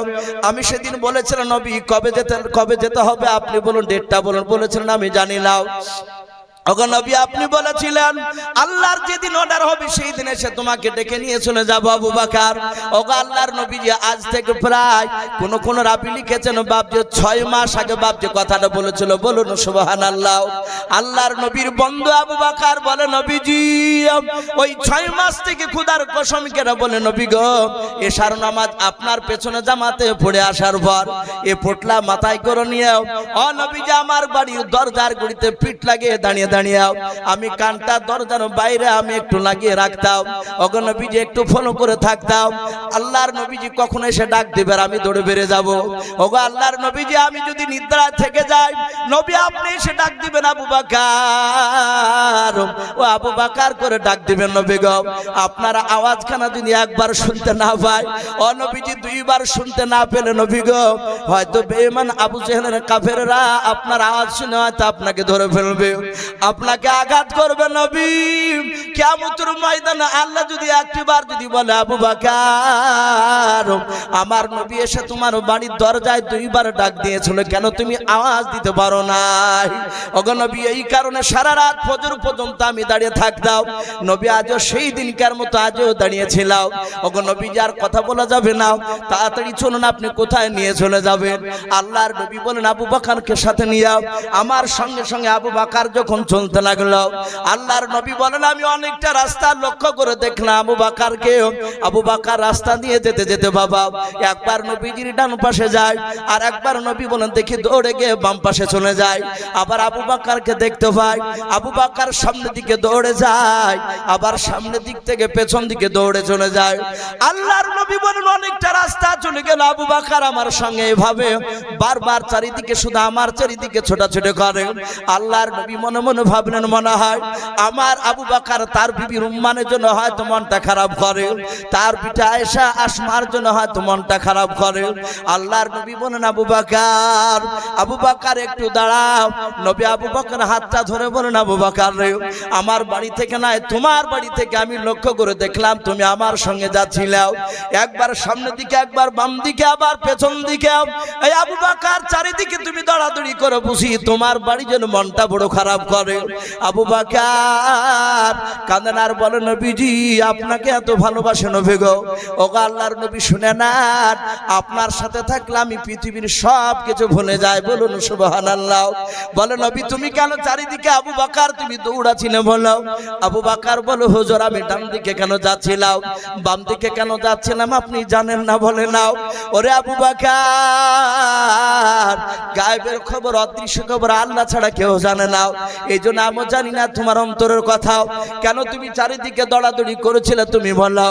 আমি সেদিন বলেছিলাম নবী কবে যেতে হবে আপনি বলুন ডেটটা বলুন। বলেছিলেন আমি জানি না। ওগো নবী আপনি বলেছিলেন আল্লাহর যেদিন অর্ডার হবে সেই দিন এসে তোমাকে ডেকে নিয়ে চলে যাব আবু বকর। ওগো আল্লাহর নবী যে আজ থেকে প্রায় কোন রাবি লিখেছেন বাপজি 6 মাস আগে বাপজি কথাটা বলেছিল, বলুন সুবহানাল্লাহ। আল্লাহর নবীর বন্ধু আবু বকর বলে নবীজি ওই 6 মাস থেকে খোদার কসম করে বলে নবী গো এশার নামাজ আপনার পেছনে জামাতে পড়ে আসার পর এ পোটলা মাথায় করে নিয়ে ও নবীজি আমার বাড়ির দরজার গুড়িতে পিঠ লাগিয়ে দাঁড়িয়ে আমি কানটা দরজার বাইরে আমি একটু লাগিয়ে রাখতাম। ওগো নবীজি একটু ফলো করে থাকতাম, আল্লাহর নবীজি কখন এসে ডাক দিবে আমি দৌড়ে বেরিয়ে যাব। ওগো আল্লাহর নবীজি আমি যদি নিদ্রা থেকে যাই নবী আপনি এসে ডাক দিবেন আবু বকর, ও আবু বকর করে ডাক দিবেন নবী গো। আপনার আওয়াজখানা যদি একবার শুনতে না পাই, ও নবীজি 2 বার শুনতে না পেলে নবী গো হয়তো বেঈমান আবু জেহেলের কাফেররা আপনার আওয়াজ শুনে হয়তো আপনাকে ধরে ফেলবে। আপনাকে আঘাত করবে নবী। কিয়ামতের ময়দানে আল্লাহ যদি একবার যদি বলে আবু বকর আমার নবী এসে তোমার বাড়ির দরজায় দুইবার ডাক দিয়েছিল, কেন তুমি আওয়াজ দিতে পারো নাই? ওগো নবী এই কারণে সারা রাত ফজর পর্যন্ত আমি দাঁড়িয়ে থাকতাম। নবী আজও সেই দিনকার মতো আজও দাঁড়িয়েছিলাম। ওগো নবী যার কথা বলা যাবে না, তাড়াতাড়ি চলুন, আপনি কোথায় নিয়ে চলে যাবেন? আল্লাহর নবী বলেন আবু বকরকে সাথে নিয়ে যাও। আমার সঙ্গে সঙ্গে আবু বকর যখন চলতে লাগলো, আল্লাহর নবী বলেন আমি অনেকটা রাস্তা লক্ষ্য করে দেখলাম আবু বকরকে। আবু বকর রাস্তা দিয়ে যেতে যেতে বাবা একবার নবীজির ডান পাশে যায়, আর একবার নবী বলেন দেখি দৌড়ে গিয়ে বাম পাশে চলে যায়। আবার আবু বকরকে দেখতে পাই, আবু বকর সামনের দিকে দৌড়ে যায়, আবার সামনের দিক থেকে পেছন দিকে দৌড়ে চলে যায়। আল্লাহর নবী বলেন অনেকটা রাস্তা চলে গেল, আবু বকর আমার সঙ্গে এভাবে বারবার চারিদিকে শুধু আমার চারিদিকে ছোটাছুটি করে। আল্লাহর নবী মনে মনে ভাবলেন মনে হয় আমার আবু বকর তার বিবির উম্মানের জন্য হয়তো মনটা খারাপ করে, তার পিতা আয়েশা আসমার জন্য হয়তো মনটা খারাপ করে। আল্লাহর নবী বলেন আবু বকর, আবু বকর একটু দাঁড়াও। নবী আবু বকর হাতটা ধরে বলেন আবু বকর রে, আমার বাড়ি থেকে নয় তোমার বাড়ি থেকে আমি লক্ষ্য করে দেখলাম তুমি আমার সঙ্গে যাচ্ছিলাও, একবার সামনের দিকে একবার বাম দিকে আবার পেছন দিকে। এই আবু বকর চারিদিকে তুমি দৌড়াদৌড়ি করে বুঝি তোমার বাড়ি যেন মনটা বড় খারাপ করে। আবু বকর কাঁদেন আর বলে নবীজি আপনাকে এত ভালোবাসে নবী গো। ওগো আল্লাহর নবী শুনে নেন, আপনার সাথে থাকলে আমি পৃথিবীর সব কিছু ভুলে যাই। বলুন সুবহানাল্লাহ। বলে নবী তুমি কেন চারিদিকে আবু বকর তুমি দৌড়াছিলে বলো? আবু বকর বলো হুজুর আমি ডান দিকে কেন যাচ্ছিলাম, বাম দিকে কেন যাচ্ছিলাম আপনি জানেন না? বলে নাও। ওরে আবু বকর গায়েবের খবর অদৃশ্য খবর আল্লাহ ছাড়া কেউ জানে না, এই জন্য আমি জানি না তোমার অন্তরের কথাও। কেন তুমি চারিদিকে দৌড়াদৌড়ি করেছিলে তুমি বলো?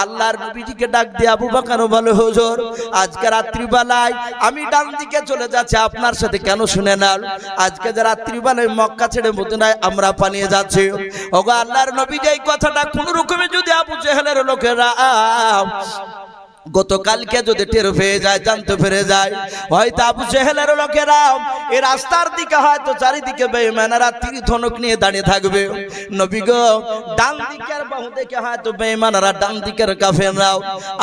আল্লাহর নবীজিকে ডাক দিয়ে আবু বকর বলে হুজুর আজকে রাত্রিবেলায় আমি ডান দিকে চলে যাচ্ছি আপনার সাথে, কেন শুনে নাও আজকে যে রাত্রিবেলায় মক্কা ছেড়ে মদিনায় আমরা পালিয়ে যাচ্ছি। ওগো আল্লাহর নবী এই কথাটা কোন রকমে যদি আবু জেহেলের লোকেরা গতকালকে যদি টের পেয়ে যায় জানতে পেরে যায়, হয়তো আবু জেহেলের লোকেরা এই রাস্তার দিকে হয়তো চারিদিকে বেঈমানেরা তীর ধনুক নিয়ে দাঁড়িয়ে থাকবে। নবী গো ডান দিকের বাহু দেখে হয়তো বেঈমানেরা ডান দিকের কাফেররাও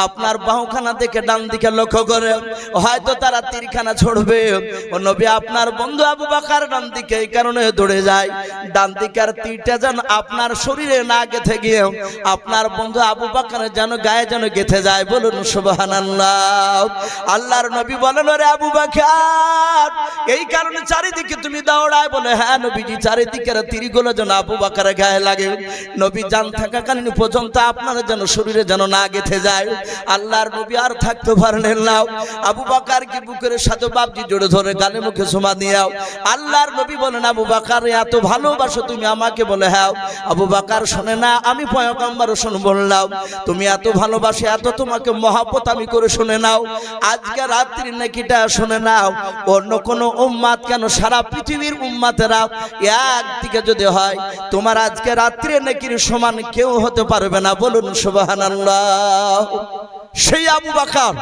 আপনার বাহুখানা দেখে ডান দিকে লক্ষ্য করে হয়তো তারা তীরখানা ছড়বে। ও নবী আপনার বন্ধু আবু বকর ডান দিকে এই কারণে দৌড়ে যায়, ডান দিকের তীরটা যেন আপনার শরীরে না গেঁথে গিয়ে আপনার বন্ধু আবু বকরের যেন গায়ে যেন গেঁথে যায়। বলুন সুবহানাল্লাহ। আল্লাহর নবী বলেন ওরে আবু বকর এই কারণে চারিদিকে তুমি দৌড়ায়? বলে হ্যাঁ নবীজি চারিদিকের তীরগুলো যেন আবু বকরের গায়ে লাগে, নবী জান থাকাকালীন পর্যন্ত আপনার যেন শরীরে যেন না গেঁথে যায়। আল্লাহর নবী আর থাকতে পারলেন না, আবু বকর কি বুকের সাথে বাপজি জোড়ে ধরে গালে মুখে চুমা দিয়াও। আল্লাহর নবী বলেন আবু বকর এত ভালোবাসো তুমি আমাকে? বলে হ্যাঁ। আবু বকর শোনে না আমি পয়গম্বর শুন বললাম তুমি এত ভালোবাসে এত তোমাকে মহব্বত আমি করে শুনে নাও, আজকে রাত্রি নাকিটা শুনে নাও। অন্য কোন উম্মাত কেন সারা পৃথিবীর উম্মাতেরা একদিকে যদি হয় তোমার আজকে রাত্রি নাকির সমান কেউ হতে পারবে না। বলুন সুবহানাল্লাহ। সেই আবু বকর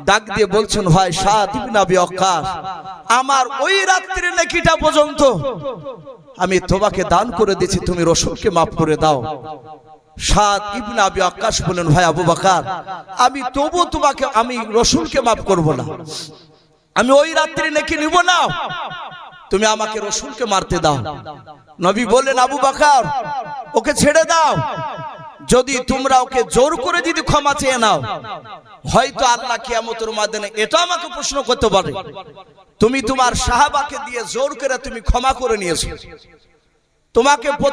ডাক দিয়ে বলছেন ভাই সাদ ইবনে আবি ওয়াক্কাস আমার ওই রাত্রি নাকিটা পর্যন্ত আমি তোমাকে দান করে দিয়েছি, তুমি রাসূলকে maaf করে দাও। সাদ ইবনে আবি ওয়াক্কাস বলেন ভাই আবু বকর আমি তবু তোমাকে আমি রাসূলকে maaf করব না, আমি ওই রাত্রি নাকি নিব না, তুমি আমাকে রাসূলকে মারতে দাও। নবী বললেন আবু বকর ওকে ছেড়ে দাও, যদি তোমরা ওকে জোর করে যদি ক্ষমা চেয়ে নাও হয়তো আল্লাহ কিয়ামতের ময়দানে এটা আমাকে প্রশ্ন করতে পারে তুমি তোমার সাহাবাকে দিয়ে জোর করে তুমি ক্ষমা করে নিয়েছো,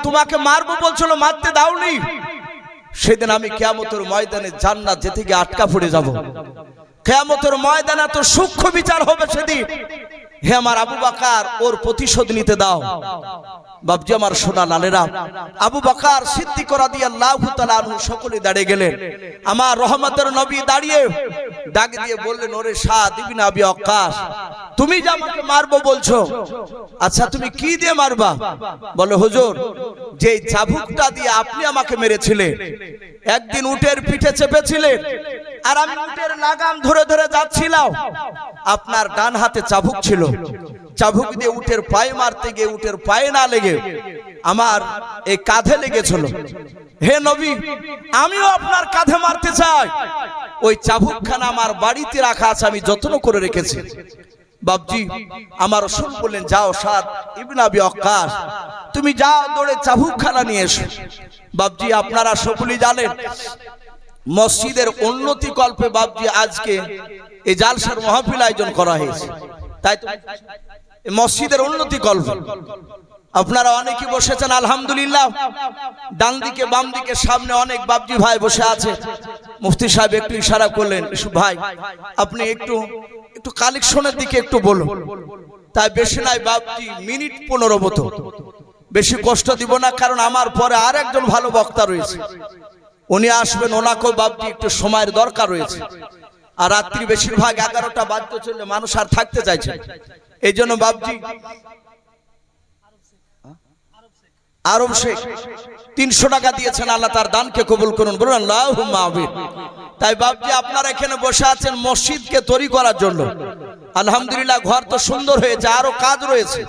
তোমাকে মারবো বলছিল মারতে দাওনি, সেদিন আমি কিয়ামতের ময়দানে জান্নাত যেতে গিয়ে আটকা পড়ে যাব। কিয়ামতের ময়দানে তো সূক্ষ্ম বিচার হবে সেদিন। হে আমার আবু বকর ওর প্রতিশোধ নিতে দাও। বাপজি আমার সোনা লালেরা আবু বকর সিদ্দিক রাদিয়াল্লাহু তাআলা আনহু সকলে দাঁড়িয়ে গেলেন। আমার রহমতের নবী দাঁড়িয়ে ডাক দিয়ে বললেন ওরে সাদ ইবনে আবি ওয়াক্কাস তুমি যে আমাকে মারবো বলছো, আচ্ছা তুমি কি দিয়ে মারবা? বলে হুজুর যে চাবুকটা দিয়ে আপনি আমাকে মেরেছিলেন, একদিন উটের পিঠে চেপেছিলেন আর আমি উটের লাগাম ধরে ধরে যাচ্ছিলাম, আপনার ডান হাতে চাবুক ছিল, চাবুক দিয়ে উটের পায়ে মারতে গিয়ে উটের পায়ে না লেগে আমার এই কাঁধে লেগেছিল। হে নবী, আমিও আপনার কাঁধে মারতে চাই। ওই চাবুকখানা আমার বাড়িতে রাখা আছে, আমি যত্ন করে রেখেছি। বাপজি আমার রাসূল বললেন, যাও সাদ ইবনে আবি ওয়াক্কাস, তুমি যাও দৌড়ে চাবুকখানা নিয়ে এসো। বাপজি আপনারা সকলেই জানেন মসজিদের উন্নতি কল্পে বাপজি আজকে এই জালসার মাহফিল আয়োজন করা হয়েছে। তাই তো মসজিদের উন্নতি কল্পে আপনারা অনেকে বসেছেন আলহামদুলিল্লাহ। ডান দিকে বাম দিকে সামনে অনেক বাপজি ভাই বসে আছে। মুফতি সাহেব একটু ইশারা করলেন, ভাই আপনি একটু কালেকশনের দিকে একটু বলুন। তাই বেশি নাই বাপজি, মিনিট 15 মতো, বেশি কষ্ট দিব না, কারণ আমার পরে আর একজন ভালো বক্তা রয়েছে, উনি আসবেন, ওনাকেও বাপজি একটু সময়ের দরকার রয়েছে। আর রাত্রি বেশিরভাগ 11টা বাজতে চললে মানুষ আর থাকতে চাইছে। এই জন্য বাপজি আরব শেখ 300 টাকা দিয়েছেন, আল্লাহ তার দানকে কবুল করুন, বলুন আল্লাহুম্মা আমিন। তাই বাপজি আপনারা এখানে বসে আছেন মসজিদকে তৈরি করার জন্য। আলহামদুলিল্লাহ ঘর তো সুন্দর হয়েছে, আরো কাজ রয়েছে।